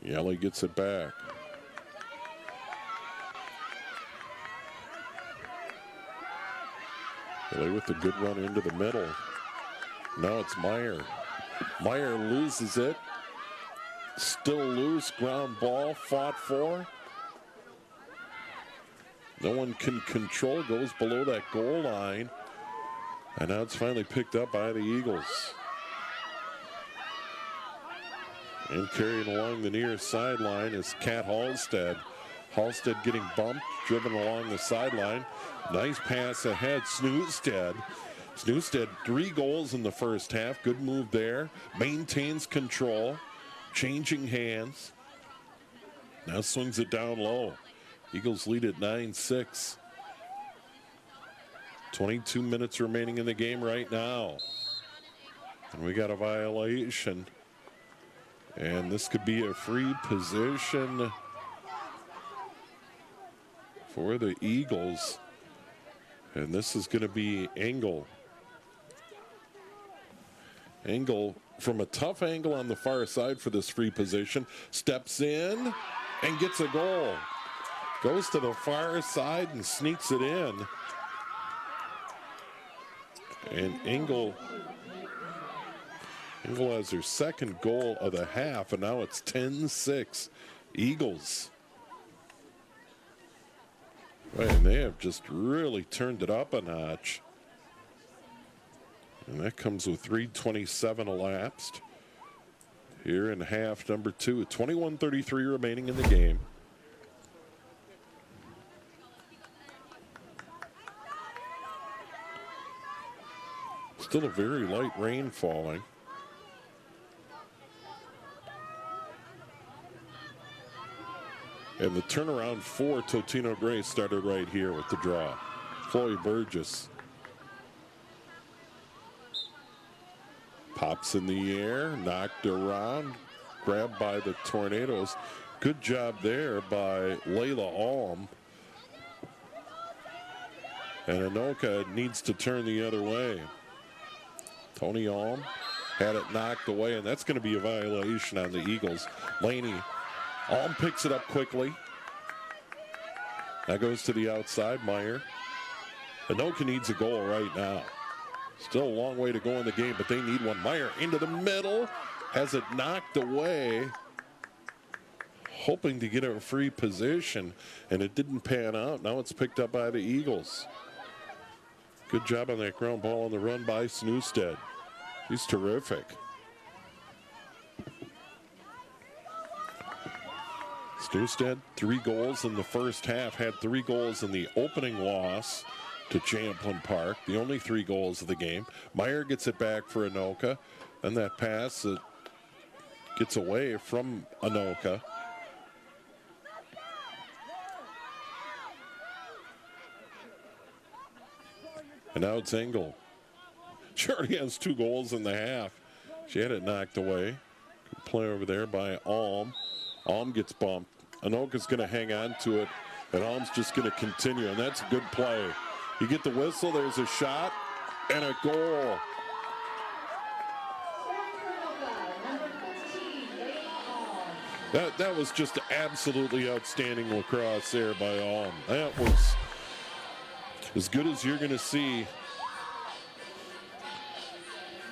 Yelly gets it back. Really with a good run into the middle. Now it's Meyer. Meyer loses it. Still loose, ground ball, fought for. No one can control, goes below that goal line. And now it's finally picked up by the Eagles. And carrying along the near sideline is Kat Halstead. Halstead getting bumped, driven along the sideline. Nice pass ahead, Snewstead. Snewstead, 3 goals in the first half. Good move there. Maintains control. Changing hands. Now swings it down low. Eagles lead at 9-6. 22 minutes remaining in the game right now. And we got a violation. And this could be a free position for the Eagles. And this is going to be Engel. Engel from a tough angle on the far side for this free position. Steps in and gets a goal. Goes to the far side and sneaks it in. And Engel has her second goal of the half, and now it's 10-6 Eagles. And they have just really turned it up a notch. And that comes with 3:27 elapsed here in half number 2 with 21:33 remaining in the game. Still a very light rain falling. And the turnaround for Totino-Grace started right here with the draw. Chloe Burgess pops in the air, knocked around, grabbed by the Tornadoes. Good job there by Layla Alm. And Anoka needs to turn the other way. Tony Alm had it knocked away, and that's going to be a violation on the Eagles. Laney, Alm picks it up quickly. That goes to the outside, Meyer. Anoka needs a goal right now. Still a long way to go in the game, but they need one. Meyer into the middle, has it knocked away, hoping to get a free position, and it didn't pan out. Now it's picked up by the Eagles. Good job on that ground ball on the run by Snewstead. He's terrific. Snewstead, 3 goals in the first half, had 3 goals in the opening loss to Champlin Park, the only 3 goals of the game. Meyer gets it back for Anoka, and that pass that gets away from Anoka. And now it's Engel. She already has 2 goals in the half. She had it knocked away. Good play over there by Alm. Alm gets bumped. Anoka's going to hang on to it, and Alm's just going to continue, and that's a good play. You get the whistle, there's a shot, and a goal. That was just absolutely outstanding lacrosse there by Alm. That was as good as you're going to see.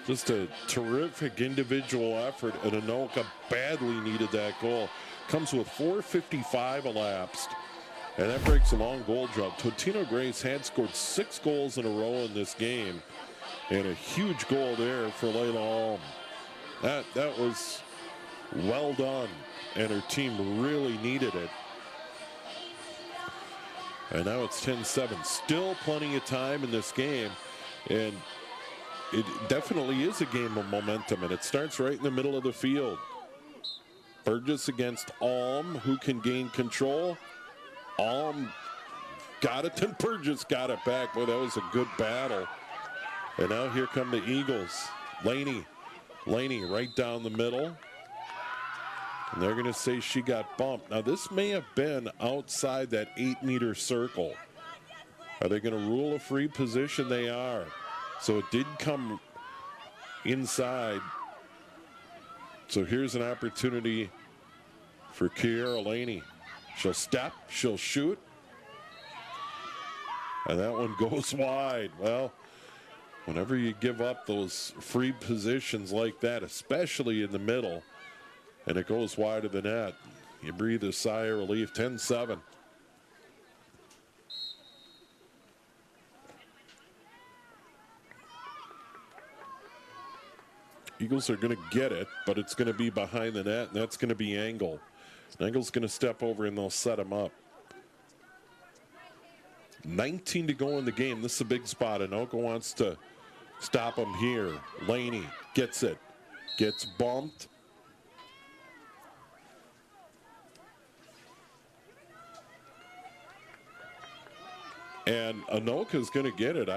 Just a terrific individual effort, and Anoka badly needed that goal. Comes with 4:55 elapsed, and that breaks a long goal drought. Totino-Grace had scored 6 goals in a row in this game, and a huge goal there for Layla Alm. That was well done, and her team really needed it. And now it's 10-7. Still plenty of time in this game, and it definitely is a game of momentum, and it starts right in the middle of the field. Burgess against Alm, who can gain control. Alm got it, and Burgess got it back. Boy, that was a good battle. And now here come the Eagles. Laney right down the middle. And they're going to say she got bumped. Now, this may have been outside that 8-meter circle. Are they going to rule a free position? They are. So it did come inside. So here's an opportunity for Kiera Laney. She'll step, she'll shoot. And that one goes wide. Well, Whenever you give up those free positions like that, especially in the middle, and it goes wide of the net, you breathe a sigh of relief. 10-7. Eagles are going to get it, but it's going to be behind the net, and that's going to be Engel. Engel's going to step over, and they'll set him up. 19 to go in the game. This is a big spot. Anoka wants to stop him here. Laney gets it. Gets bumped. And Anoka's going to get it.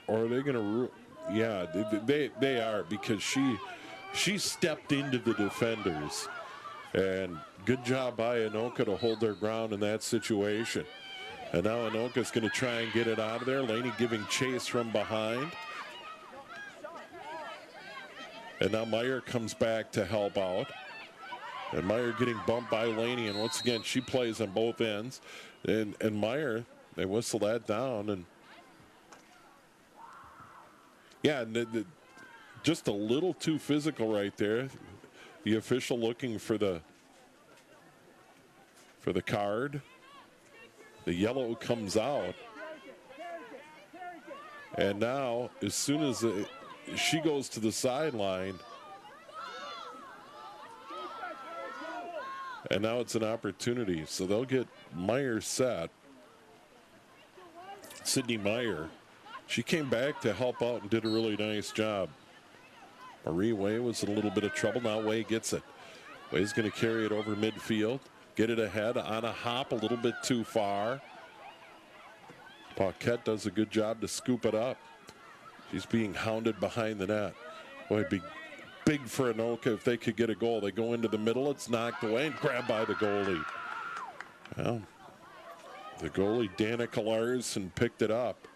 Or are they going to... Yeah, they are, because she stepped into the defenders. And good job by Anoka to hold their ground in that situation. And now Anoka's going to try and get it out of there. Laney giving chase from behind. And now Meyer comes back to help out. And Meyer getting bumped by Laney. And once again, she plays on both ends. And Meyer, they whistle that down. And yeah, just a little too physical right there. The official looking for the card. The yellow comes out. And now, as soon as she goes to the sideline, and now it's an opportunity. So they'll get Meyer set. Sydney Meyer. She came back to help out and did a really nice job. Marie Way was in a little bit of trouble. Now Way gets it. Way's going to carry it over midfield. Get it ahead on a hop a little bit too far. Paquette does a good job to scoop it up. She's being hounded behind the net. Boy, it'd be big for Anoka if they could get a goal. They go into the middle. It's knocked away and grabbed by the goalie. Well, the goalie, Danica Larson, picked it up.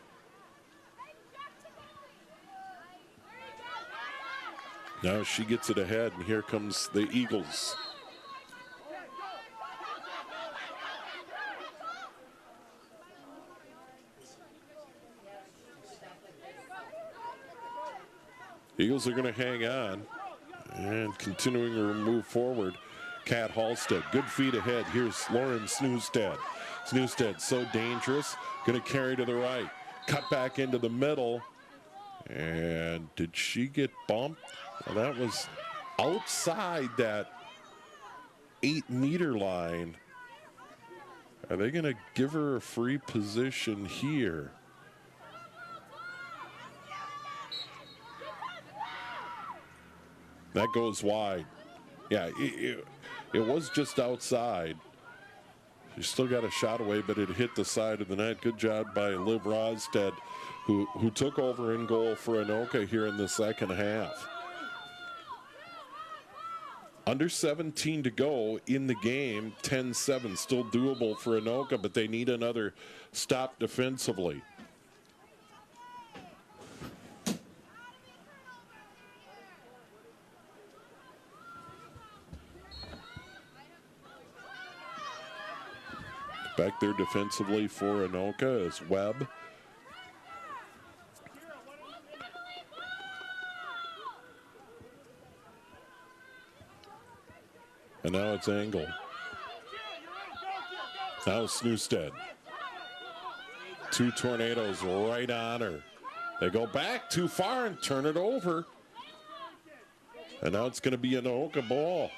Now she gets it ahead, and here comes the Eagles. Eagles are going to hang on and continuing to move forward. Kat Halstead, good feet ahead. Here's Lauren Snoostad. Snoostad, so dangerous, going to carry to the right. Cut back into the middle. And did she get bumped? Well, that was outside that 8-meter line. Are they going to give her a free position here? That goes wide. Yeah, it was just outside. She still got a shot away, but it hit the side of the net. Good job by Liv Rosstead, who took over in goal for Anoka here in the second half. Under 17 to go in the game, 10-7. Still doable for Anoka, but they need another stop defensively. Back there defensively for Anoka is Webb. And now it's Engel. Now Snoostad. Two Tornadoes right on her. They go back too far and turn it over. And now it's going to be an Anoka ball.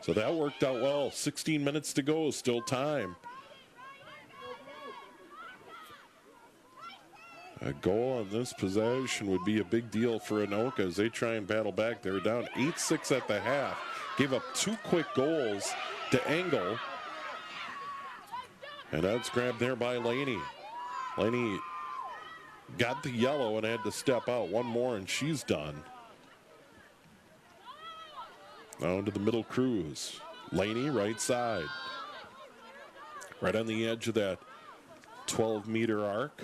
So that worked out well. 16 minutes to go, still time. A goal on this possession would be a big deal for Anoka as they try and battle back. They were down 8-6 at the half. Gave up 2 quick goals to Engel. And that's grabbed there by Laney. Laney got the yellow and had to step out. One more and she's done. Now into the middle cruise. Laney, right side. Right on the edge of that 12-meter arc.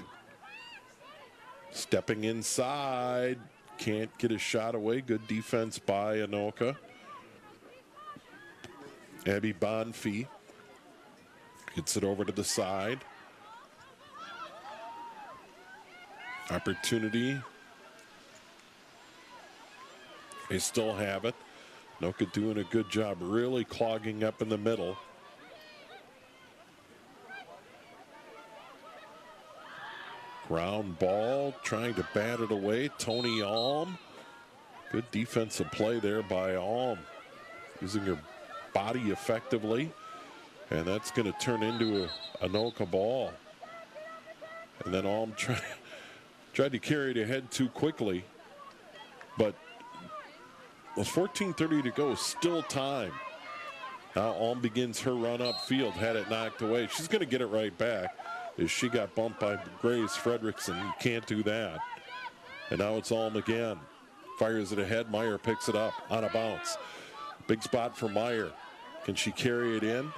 Stepping inside. Can't get a shot away. Good defense by Anoka. Abby Bonfie gets it over to the side. Opportunity. They still have it. Anoka doing a good job, really clogging up in the middle. Ground ball, trying to bat it away. Tony Alm. Good defensive play there by Alm. Using her body effectively. And that's going to turn into a Anoka ball. And then Alm tried to carry it ahead too quickly. But with 14:30 to go, still time. Now Alm begins her run upfield, had it knocked away. She's going to get it right back as she got bumped by Grace Fredrickson. You can't do that. And now it's Alm again. Fires it ahead. Meyer picks it up on a bounce. Big spot for Meyer. Can she carry it in?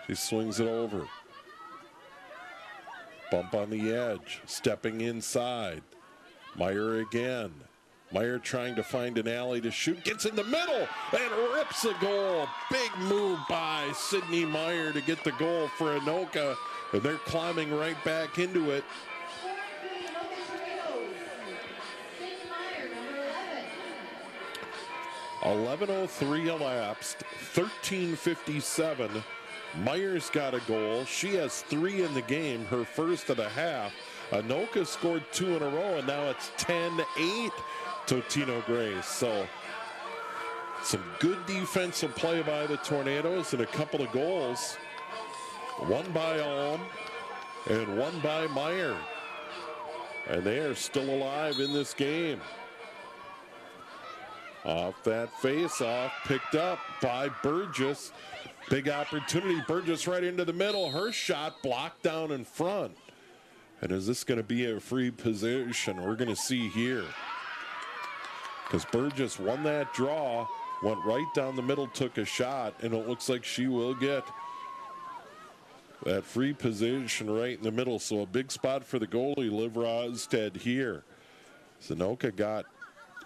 She swings it over. Bump on the edge. Stepping inside. Meyer again. Meyer trying to find an alley to shoot. Gets in the middle and rips a goal. Big move by Sydney Meyer to get the goal for Anoka. And they're climbing right back into it. .11:03 elapsed. 13:57. Meyer's got a goal. She has 3 in the game, her first of the half. Anoka scored 2 in a row, and now it's 10-8 Totino-Grace. So some good defensive play by the Tornadoes and a couple of goals. One by Alm and one by Meyer. And they are still alive in this game. Off that face-off, picked up by Burgess. Big opportunity. Burgess right into the middle. Her shot blocked down in front. And is this going to be a free position? We're going to see here. Because Burgess won that draw, went right down the middle, took a shot, and it looks like she will get that free position right in the middle. So a big spot for the goalie, Liv Rosted here. Anoka got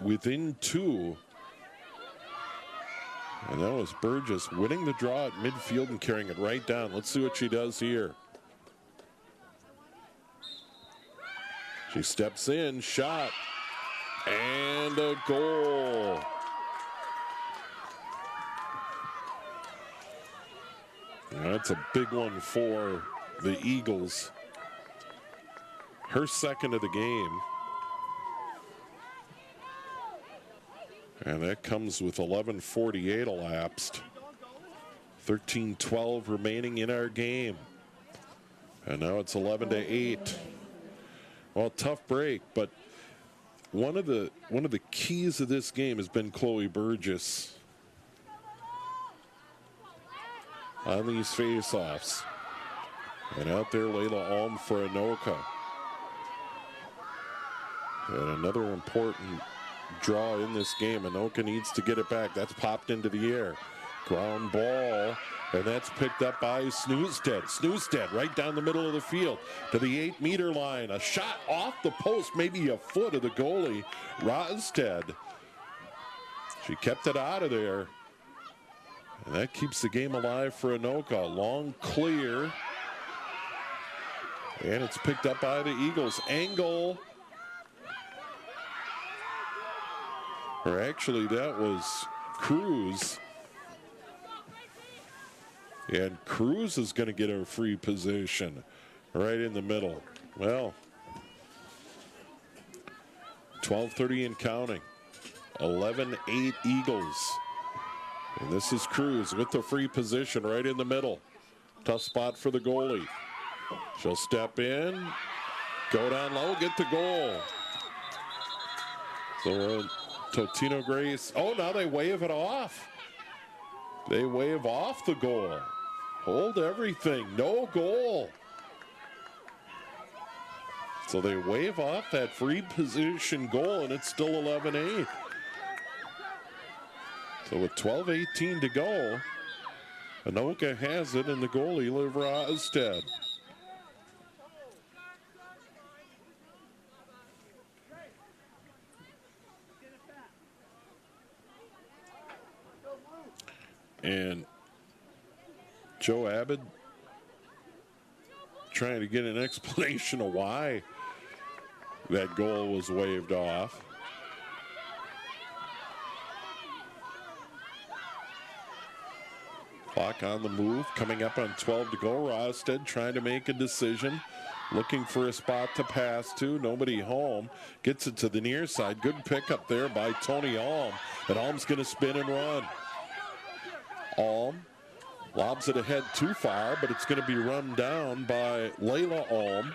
within 2. And that was Burgess winning the draw at midfield and carrying it right down. Let's see what she does here. She steps in, shot, and a goal. That's a big one for the Eagles. Her second of the game. And that comes with 11:48 elapsed. 13:12 remaining in our game. And now it's 11-8. Well, tough break, but one of the keys of this game has been Chloe Burgess on these face-offs. And out there, Layla Alm for Anoka. And another important draw in this game. Anoka needs to get it back. That's popped into the air. Ground ball, and that's picked up by Snoosted. Snoosted right down the middle of the field to the 8-meter line. A shot off the post, maybe a foot of the goalie, Rosted. She kept it out of there. And that keeps the game alive for Anoka. Long clear. And it's picked up by the Eagles. Angle. Or actually, that was Cruz. And Cruz is going to get a free position right in the middle. Well, 12:30 and counting. 11-8 Eagles. And this is Cruz with the free position right in the middle. Tough spot for the goalie. She'll step in, go down low, get the goal. So Totino-Grace, oh, now they wave it off. They wave off the goal. Hold everything, no goal. So they wave off that free position goal, and it's still 11-8. So with 12:18 to go, Anoka has it, and the goalie, Liv Rosted. And Joe Abbott trying to get an explanation of why that goal was waved off. Clock on the move, coming up on 12 to go. Rosted trying to make a decision, looking for a spot to pass to. Nobody home. Gets it to the near side. Good pickup there by Tony Alm. And Alm's going to spin and run. Alm lobs it ahead too far, but it's going to be run down by Layla Alm.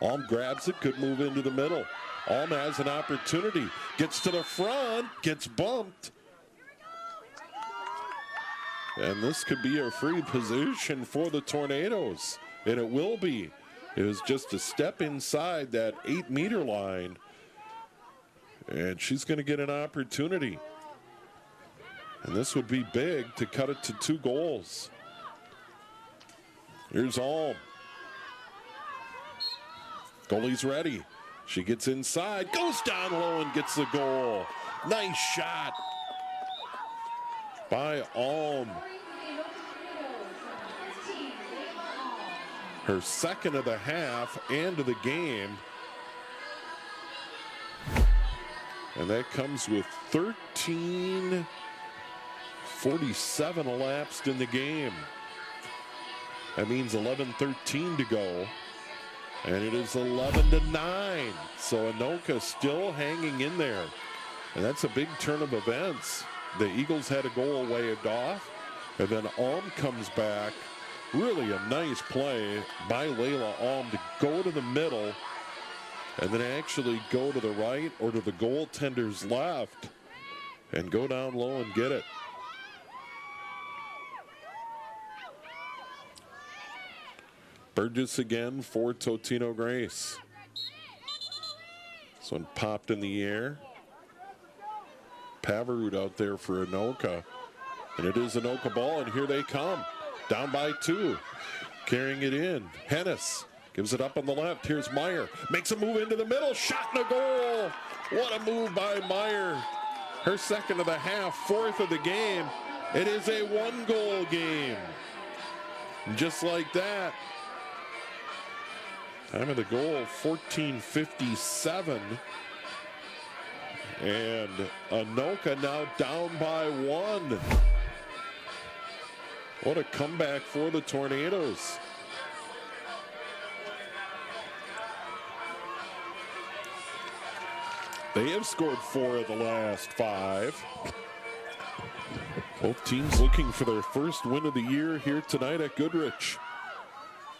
Alm grabs it, could move into the middle. Alm has an opportunity. Gets to the front, gets bumped. And this could be a free position for the Tornadoes. And it will be. It was just a step inside that 8-meter line. And she's going to get an opportunity. And this would be big to cut it to 2 goals. Here's Alm. Goalie's ready. She gets inside, goes down low and gets the goal. Nice shot by Alm. Her second of the half and of the game. And that comes with 13:47 elapsed in the game. That means 11:13 to go. And it is 11-9. So Anoka still hanging in there. And that's a big turn of events. The Eagles had a goal waved off. And then Alm comes back. Really a nice play by Layla Alm to go to the middle and then actually go to the right or to the goaltender's left and go down low and get it. Burgess again for Totino-Grace. This one popped in the air. Pavarud out there for Anoka. And it is Anoka ball, and here they come. Down by 2. Carrying it in. Hennis gives it up on the left. Here's Meyer. Makes a move into the middle. Shot and a goal. What a move by Meyer. Her second of the half, 4th of the game. It is a 1-goal game. And just like that. Time of the goal, 14:57. And Anoka now down by 1. What a comeback for the Tornadoes. They have scored 4 of the last 5. Both teams looking for their first win of the year here tonight at Goodrich.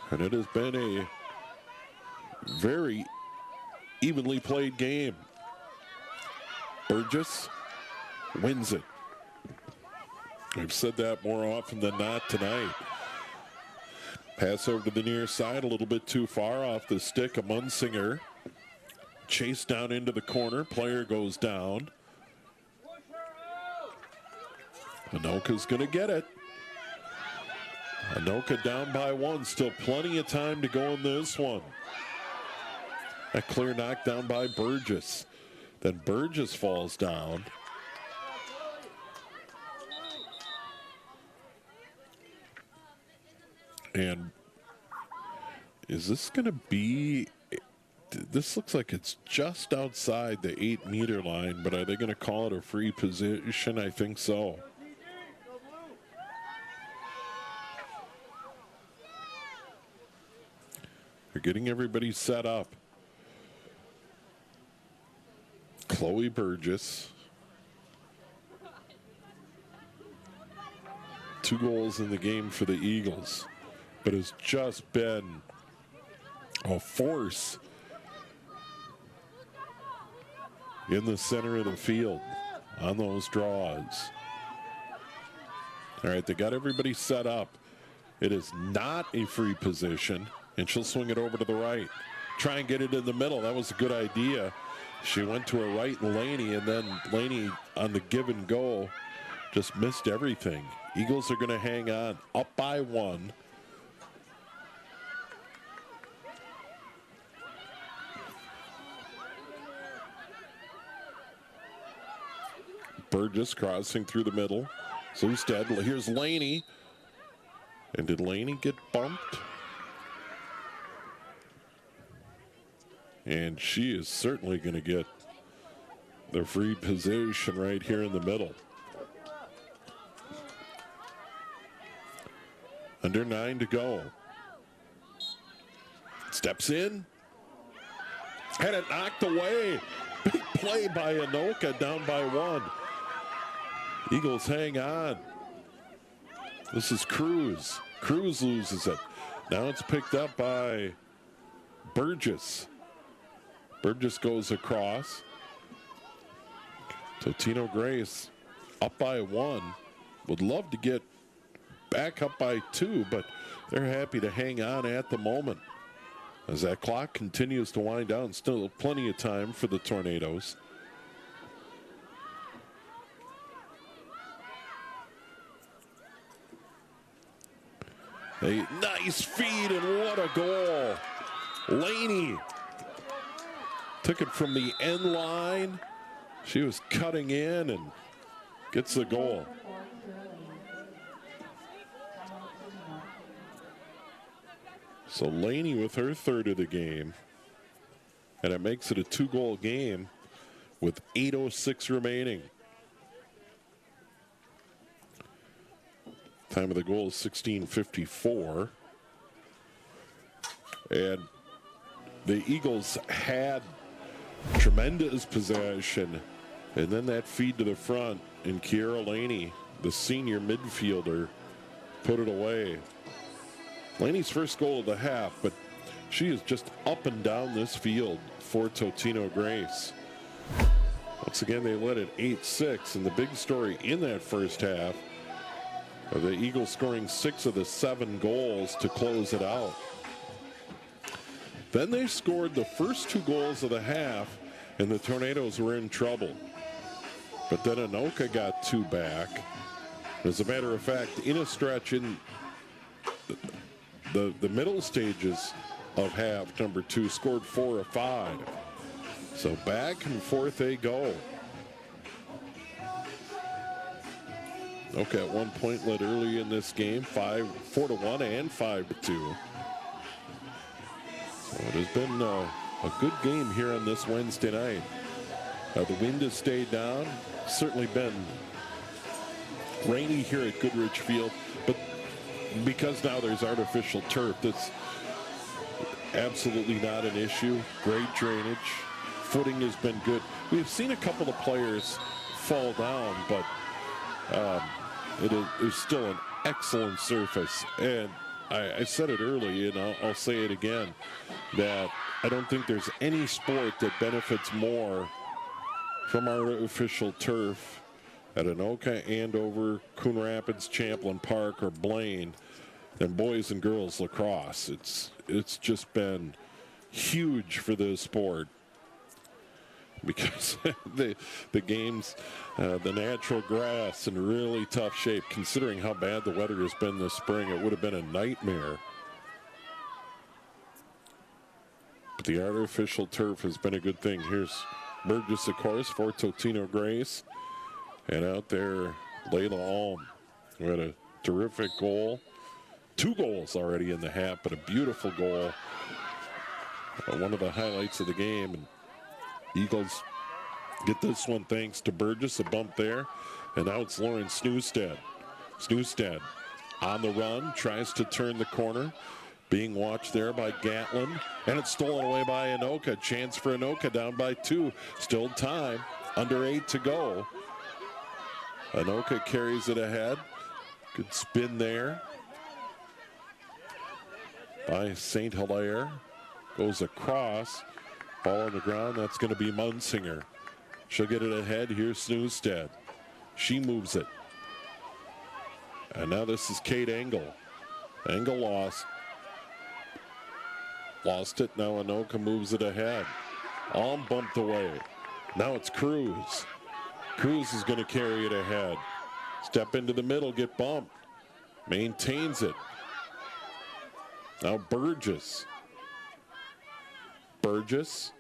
And it has been a very evenly played game. Burgess wins it. I've said that more often than not tonight. Pass over to the near side, a little bit too far off the stick of Munsinger. Chase down into the corner, player goes down. Anoka's gonna get it. Anoka down by 1, still plenty of time to go in this one. A clear knockdown by Burgess. Then Burgess falls down. And is this going to be, this looks like it's just outside the 8-meter line, but are they going to call it a free position? I think so. They're getting everybody set up. Chloe Burgess. 2 goals in the game for the Eagles, but has just been a force in the center of the field on those draws. All right, they got everybody set up. It is not a free position, and she'll swing it over to the right. Try and get it in the middle. That was a good idea. She went to her right, Laney, and then Laney on the give and go just missed everything. Eagles are going to hang on, up by 1. Burgess crossing through the middle. Zustad, here's Laney. And did Laney get bumped? And she is certainly going to get the free position right here in the middle. Under 9 to go. Steps in. Had it knocked away. Big play by Anoka, down by 1. Eagles hang on. This is Cruz. Cruz loses it. Now it's picked up by Burgess. Burgess goes across. Totino-Grace up by 1. Would love to get back up by 2, but they're happy to hang on at the moment. As that clock continues to wind down, still plenty of time for the Tornadoes. A nice feed, and what a goal. Laney took it from the end line. She was cutting in and gets the goal. So Laney with her 3rd of the game. And it makes it a 2-goal game with 8:06 remaining. Time of the goal is 16:54. And the Eagles had tremendous possession. And then that feed to the front, and Kiera Laney, the senior midfielder, put it away. Laney's first goal of the half, but she is just up and down this field for Totino-Grace. Once again, they led at 8-6, and the big story in that first half are the Eagles scoring 6 of the 7 goals to close it out. Then they scored the first 2 goals of the half, and the Tornadoes were in trouble. But then Anoka got 2 back. As a matter of fact, in a stretch in the middle stages of half number 2, scored 4 of 5. So back and forth they go. Okay, at one point led early in this game, 4-1 and 5-2. So it has been a good game here on this Wednesday night. The wind has stayed down. Certainly been rainy here at Goodrich Field, but because now there's artificial turf, that's absolutely not an issue. Great drainage. Footing has been good. We've seen a couple of players fall down, but it is still an excellent surface. And I said it early, and I'll say it again, that I don't think there's any sport that benefits more from artificial turf at Anoka, Andover, Coon Rapids, Champlain Park, or Blaine than boys and girls lacrosse. It's just been huge for the sport because the games, the natural grass in really tough shape. Considering how bad the weather has been this spring, it would have been a nightmare. But the artificial turf has been a good thing. Here's Burgess, of course, for Totino-Grace. And out there, Layla Alm, who had a terrific goal. 2 goals already in the half, but a beautiful goal. One of the highlights of the game. And Eagles get this one thanks to Burgess, a bump there. And now it's Lauren Snewstead. Snewstead on the run, tries to turn the corner. Being watched there by Gatlin. And it's stolen away by Anoka. Chance for Anoka, down by 2. Still time, under 8 to go. Anoka carries it ahead. Good spin there by St. Hilaire. Goes across. Ball on the ground. That's going to be Munsinger. She'll get it ahead. Here's Snewstead. She moves it. And now this is Kate Engel. Engel lost. Lost it. Now Anoka moves it ahead. Alm bumped away. Now it's Cruz. Cruz is going to carry it ahead. Step into the middle, get bumped. Maintains it. Now Burgess. Burgess.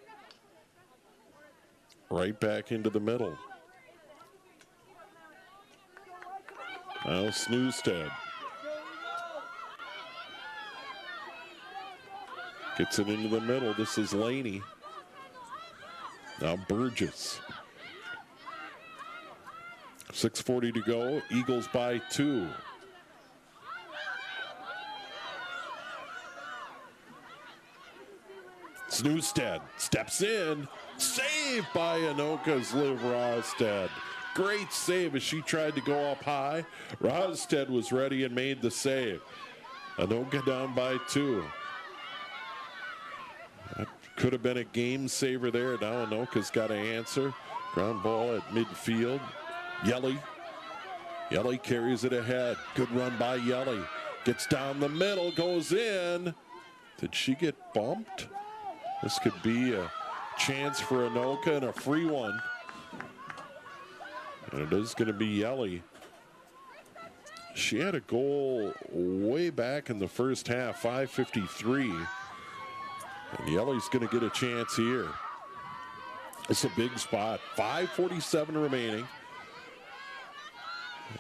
Right back into the middle. Now Snewstead. Gets it into the middle. This is Laney. Now Burgess. 6:40 to go. Eagles by 2. Snewstead steps in. Saved by Anoka's Liv Rosted. Great save as she tried to go up high. Rosted was ready and made the save. Anoka down by 2. That could have been a game saver there. Now Anoka's got to answer. Ground ball at midfield. Yelly. Yelly carries it ahead. Good run by Yelly. Gets down the middle, goes in. Did she get bumped? This could be a chance for Anoka and a free one. And it is going to be Yelly. She had a goal way back in the first half, 5:53. And Yelly's going to get a chance here. It's a big spot. 5:47 remaining.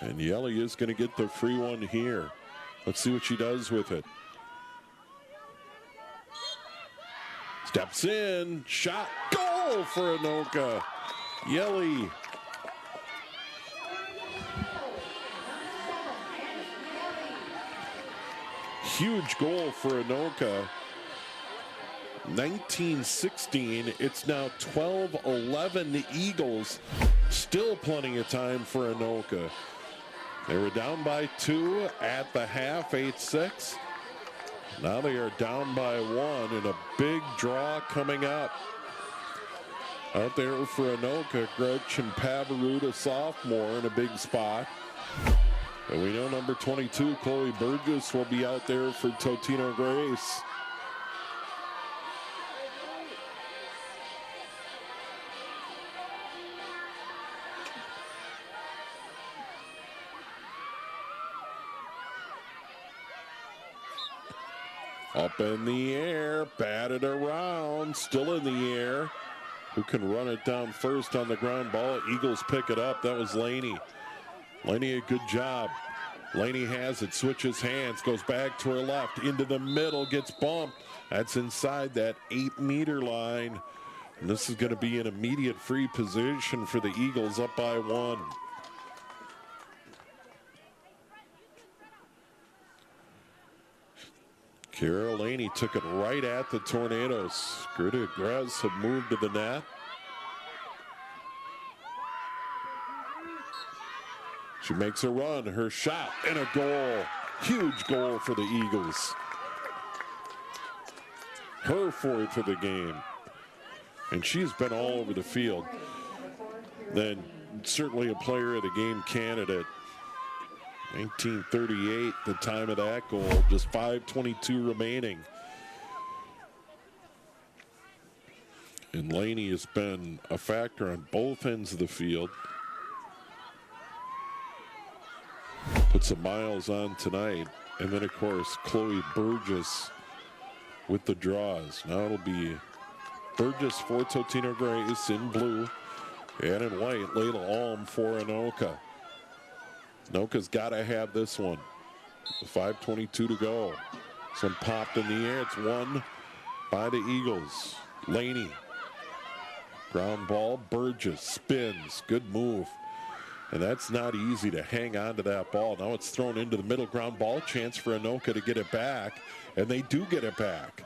And Yelly is going to get the free one here. Let's see what she does with it. Steps in, shot, goal for Anoka. Yelly. Huge goal for Anoka. 19-16, it's now 12-11 Eagles. Still plenty of time for Anoka. They were down by 2 at the half, 8-6. Now they are down by 1 and a big draw coming up. Out there for Anoka, Gretchen Pavarud, a sophomore, in a big spot. And we know number 22, Chloe Burgess, will be out there for Totino-Grace. Up in the air, batted around, still in the air. Who can run it down first on the ground ball? Eagles pick it up. That was Laney. Laney, a good job. Laney has it, switches hands, goes back to her left, into the middle, gets bumped. That's inside that 8-meter line. And this is going to be an immediate free position for the Eagles, up by 1. Kara Laney took it right at the Tornadoes. Totino-Grace have moved to the net. She makes a run, her shot, and a goal. Huge goal for the Eagles. Her 4th of the game. And she's been all over the field. Then certainly a player of the game candidate. 1938, the time of that goal, just 5:22 remaining. And Laney has been a factor on both ends of the field. Put some miles on tonight. And then, of course, Chloe Burgess with the draws. Now it'll be Burgess for Totino-Grace in blue, and in white, Layla Alm for Anoka. Anoka's got to have this one. 5:22 to go. This one popped in the air. It's won by the Eagles. Laney. Ground ball. Burgess spins. Good move. And that's not easy to hang on to that ball. Now it's thrown into the middle. Ground ball. Chance for Anoka to get it back. And they do get it back.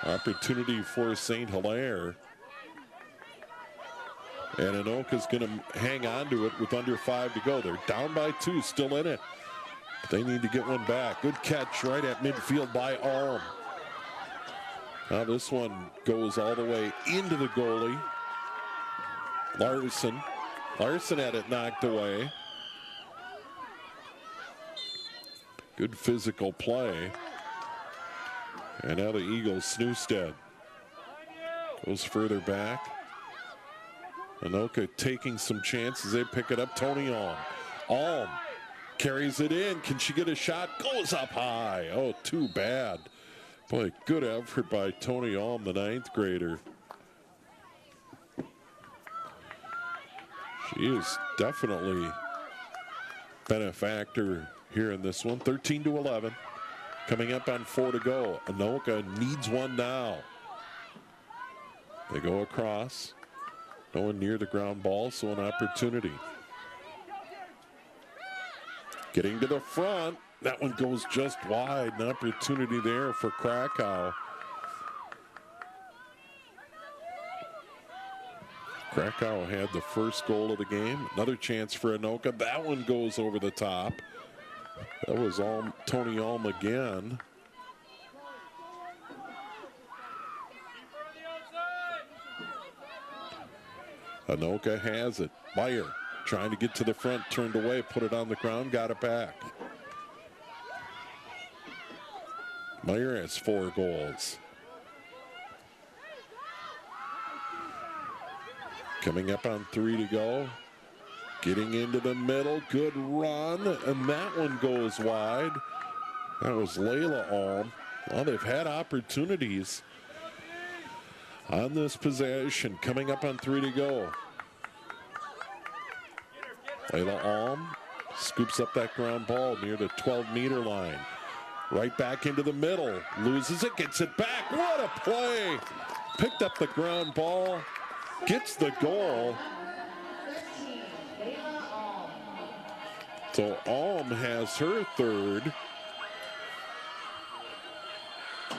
Opportunity for St. Hilaire. And Anoka's going to hang on to it with under 5 to go. They're down by 2, still in it. But they need to get one back. Good catch right at midfield by Alm. Now this one goes all the way into the goalie. Larson. Larson had it knocked away. Good physical play. And now the Eagles, Snewstead goes further back. Anoka taking some chances. They pick it up. Tony Alm. Alm carries it in. Can she get a shot? Goes up high. Oh, too bad. Boy, good effort by Tony Alm, the 9th grader. She has definitely been a factor here in this one. 13-11. Coming up on 4 to go. Anoka needs one now. They go across. No one near the ground ball, so an opportunity. Getting to the front. That one goes just wide. An opportunity there for Krakow. Krakow had the first goal of the game. Another chance for Anoka. That one goes over the top. That was Tony Alm again. Anoka has it. Meyer trying to get to the front, turned away, put it on the ground, got it back. Meyer has 4 goals. Coming up on 3 to go. Getting into the middle, good run, and that one goes wide. That was Layla Alm. Well, they've had opportunities on this possession. Coming up on 3 to go. Layla Alm scoops up that ground ball near the 12-meter line. Right back into the middle. Loses it, gets it back. What a play! Picked up the ground ball, gets the goal. So Alm has her 3rd.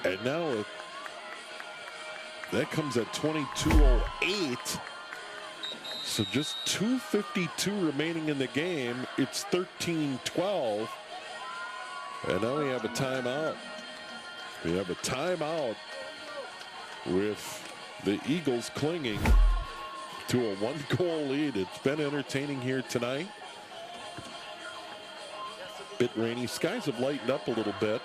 And now that comes at 22:08. So just 2:52 remaining in the game. It's 13-12. And now we have a timeout. We have a timeout with the Eagles clinging to a 1-goal lead. It's been entertaining here tonight. Bit rainy. Skies have lightened up a little bit.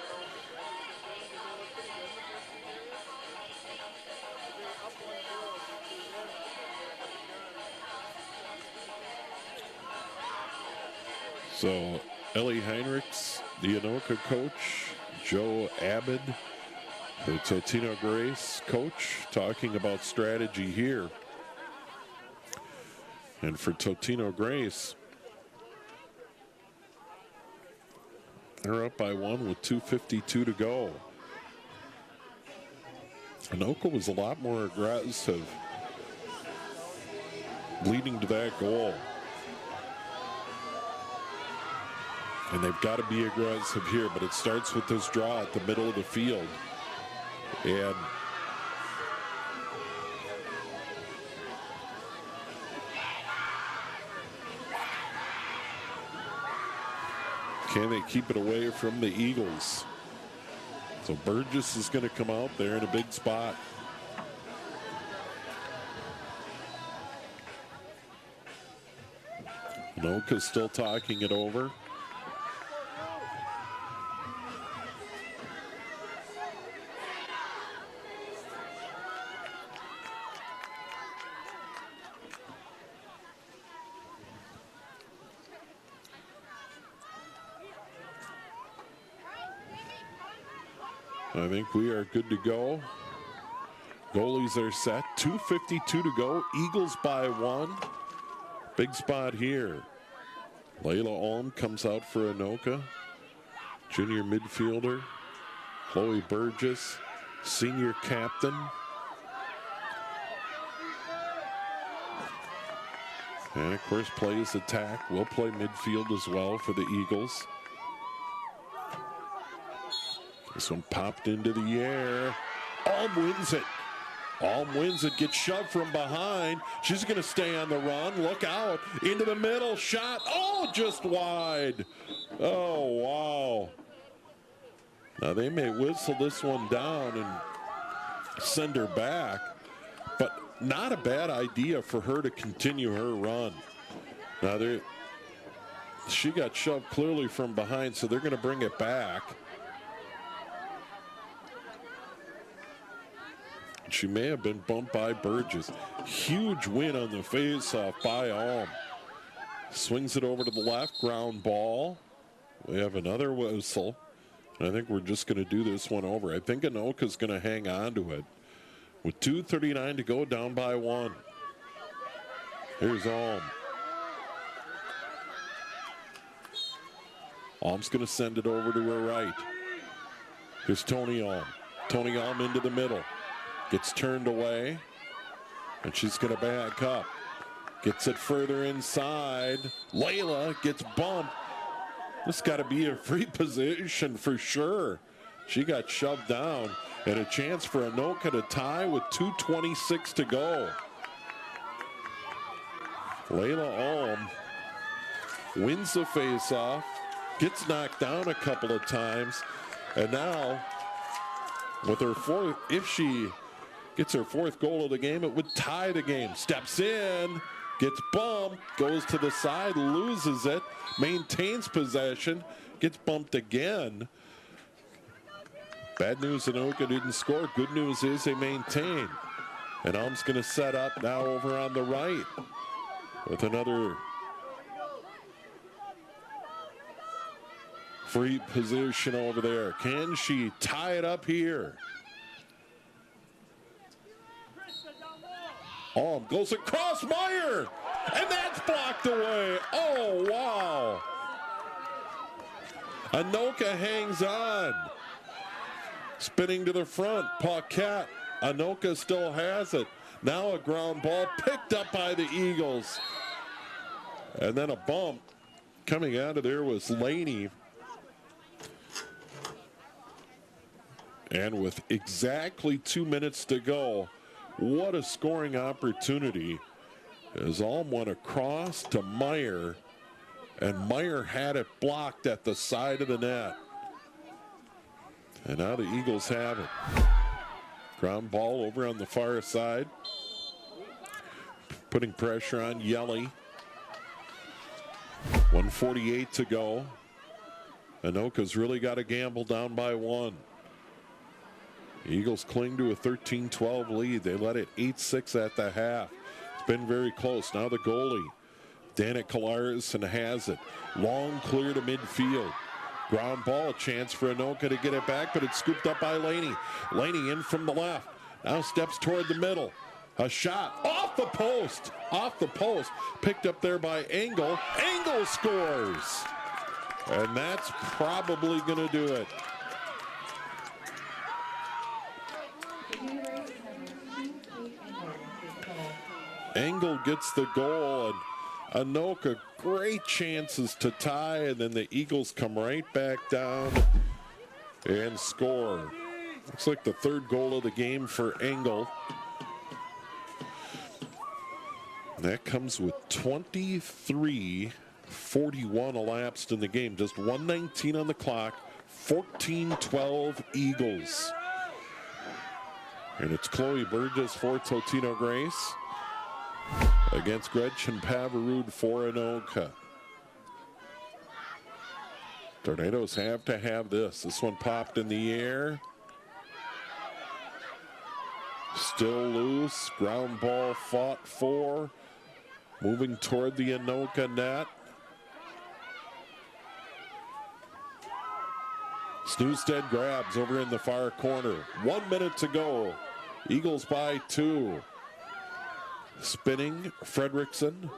So Ellie Heinrichs, the Anoka coach, Joe Abed, the Totino-Grace coach, talking about strategy here. And for Totino-Grace, they're up by 1 with 2:52 to go. Anoka was a lot more aggressive leading to that goal. And they've got to be aggressive here, but it starts with this draw at the middle of the field. And can they keep it away from the Eagles? So Burgess is going to come out there in a big spot. Anoka's still talking it over. I think we are good to go. Goalies are set. 2:52 to go. Eagles by 1. Big spot here. Layla Alm comes out for Anoka. Junior midfielder. Chloe Burgess, senior captain. And of course, plays attack. Will play midfield as well for the Eagles. This one popped into the air. Alm wins it. Alm wins it, gets shoved from behind. She's going to stay on the run. Look out. Into the middle. Shot. Oh, just wide. Oh, wow. Now, they may whistle this one down and send her back, but not a bad idea for her to continue her run. Now, she got shoved clearly from behind, so they're going to bring it back. She may have been bumped by Burgess. Huge win on the face-off by Alm. Swings it over to the left, ground ball. We have another whistle. I think we're just going to do this one over. I think Anoka's going to hang on to it. With 2:39 to go, down by 1. Here's Alm. Alm's going to send it over to her right. Here's Tony Alm. Tony Alm into the middle. Gets turned away. And she's going to back up. Gets it further inside. Layla gets bumped. This got to be a free position for sure. She got shoved down. And a chance for Anoka to tie with 2:26 to go. Layla Alm wins the faceoff, gets knocked down a couple of times, and now with her fourth, if she gets her fourth goal of the game, it would tie the game. Steps in, gets bumped, goes to the side, loses it, maintains possession, gets bumped again. Bad news, Anoka didn't score. Good news is they maintain. And Alm's going to set up now over on the right with another free position over there. Can she tie it up here? Alm goes across Meyer, and that's blocked away. Oh, wow. Anoka hangs on. Spinning to the front, Paquette. Anoka still has it. Now a ground ball picked up by the Eagles. And then a bump coming out of there was Laney. And with exactly 2 minutes to go, what a scoring opportunity as Alm went across to Meyer, and Meyer had it blocked at the side of the net. And now the Eagles have it. Ground ball over on the far side. Putting pressure on Yelly. 1:48 to go. Anoka's really got to gamble down by one. The Eagles cling to a 13-12 lead. They led it 8-6 at the half. It's been very close. Now the goalie, Danica Larson, has it. Long clear to midfield. Ground ball, a chance for Anoka to get it back, but it's scooped up by Laney. Laney in from the left. Now steps toward the middle. A shot off the post. Off the post. Picked up there by Engel. Engel scores. And that's probably going to do it. Engel gets the goal, and Anoka, great chances to tie, and then the Eagles come right back down and score. Looks like the third goal of the game for Engel. That comes with 23:41 elapsed in the game. Just 1:19 on the clock. 14-12 Eagles. And it's Chloe Burgess for Totino-Grace against Gretchen Pavarud for Anoka. Tornadoes have to have this. This one popped in the air. Still loose. Ground ball fought for. Moving toward the Anoka net. Snewstead grabs over in the far corner. 1 minute to go. Eagles by 2. Spinning, Fredrickson.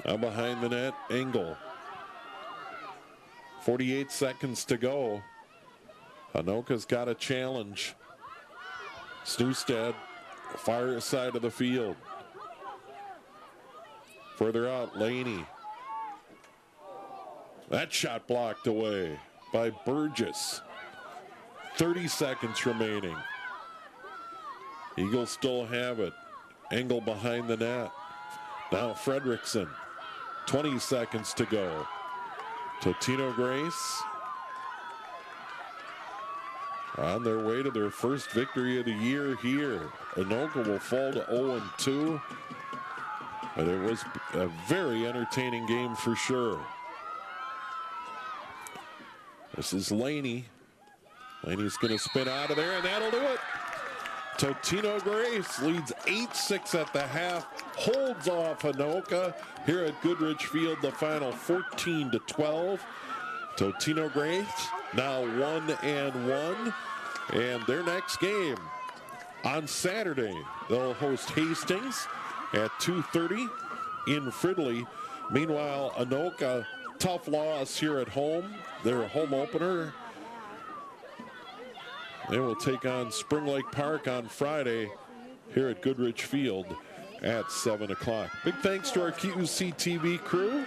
Now behind the net, Engel. 48 seconds to go. Anoka's got a challenge. Snewstead, far side of the field. Further out, Laney. That shot blocked away by Burgess. 30 seconds remaining. Eagles still have it. Engel behind the net. Now Fredrickson. 20 seconds to go. Totino-Grace on their way to their first victory of the year here. Anoka will fall to 0-2. But it was a very entertaining game for sure. This is Laney. Laney's going to spin out of there, and that'll do it. Totino-Grace leads 8-6 at the half, holds off Anoka here at Goodrich Field, the final 14-12. Totino-Grace now 1-1, and their next game on Saturday, they'll host Hastings at 2:30 in Fridley. Meanwhile, Anoka, tough loss here at home, their home opener They will take on Spring Lake Park on Friday here at Goodrich Field at 7 o'clock. Big thanks to our QCTV crew.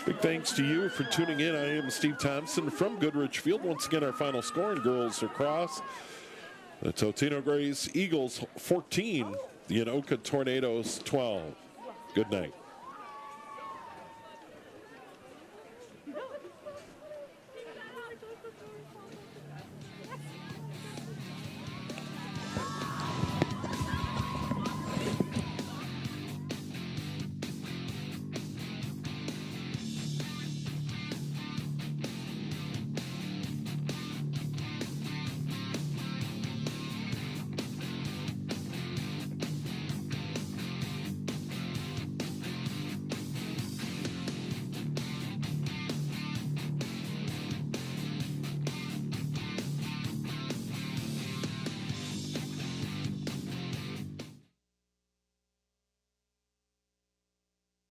Big thanks to you for tuning in. I am Steve Thompson from Goodrich Field. Once again, our final score in girls lacrosse. The Totino-Grace Eagles 14, the Anoka Tornadoes 12. Good night.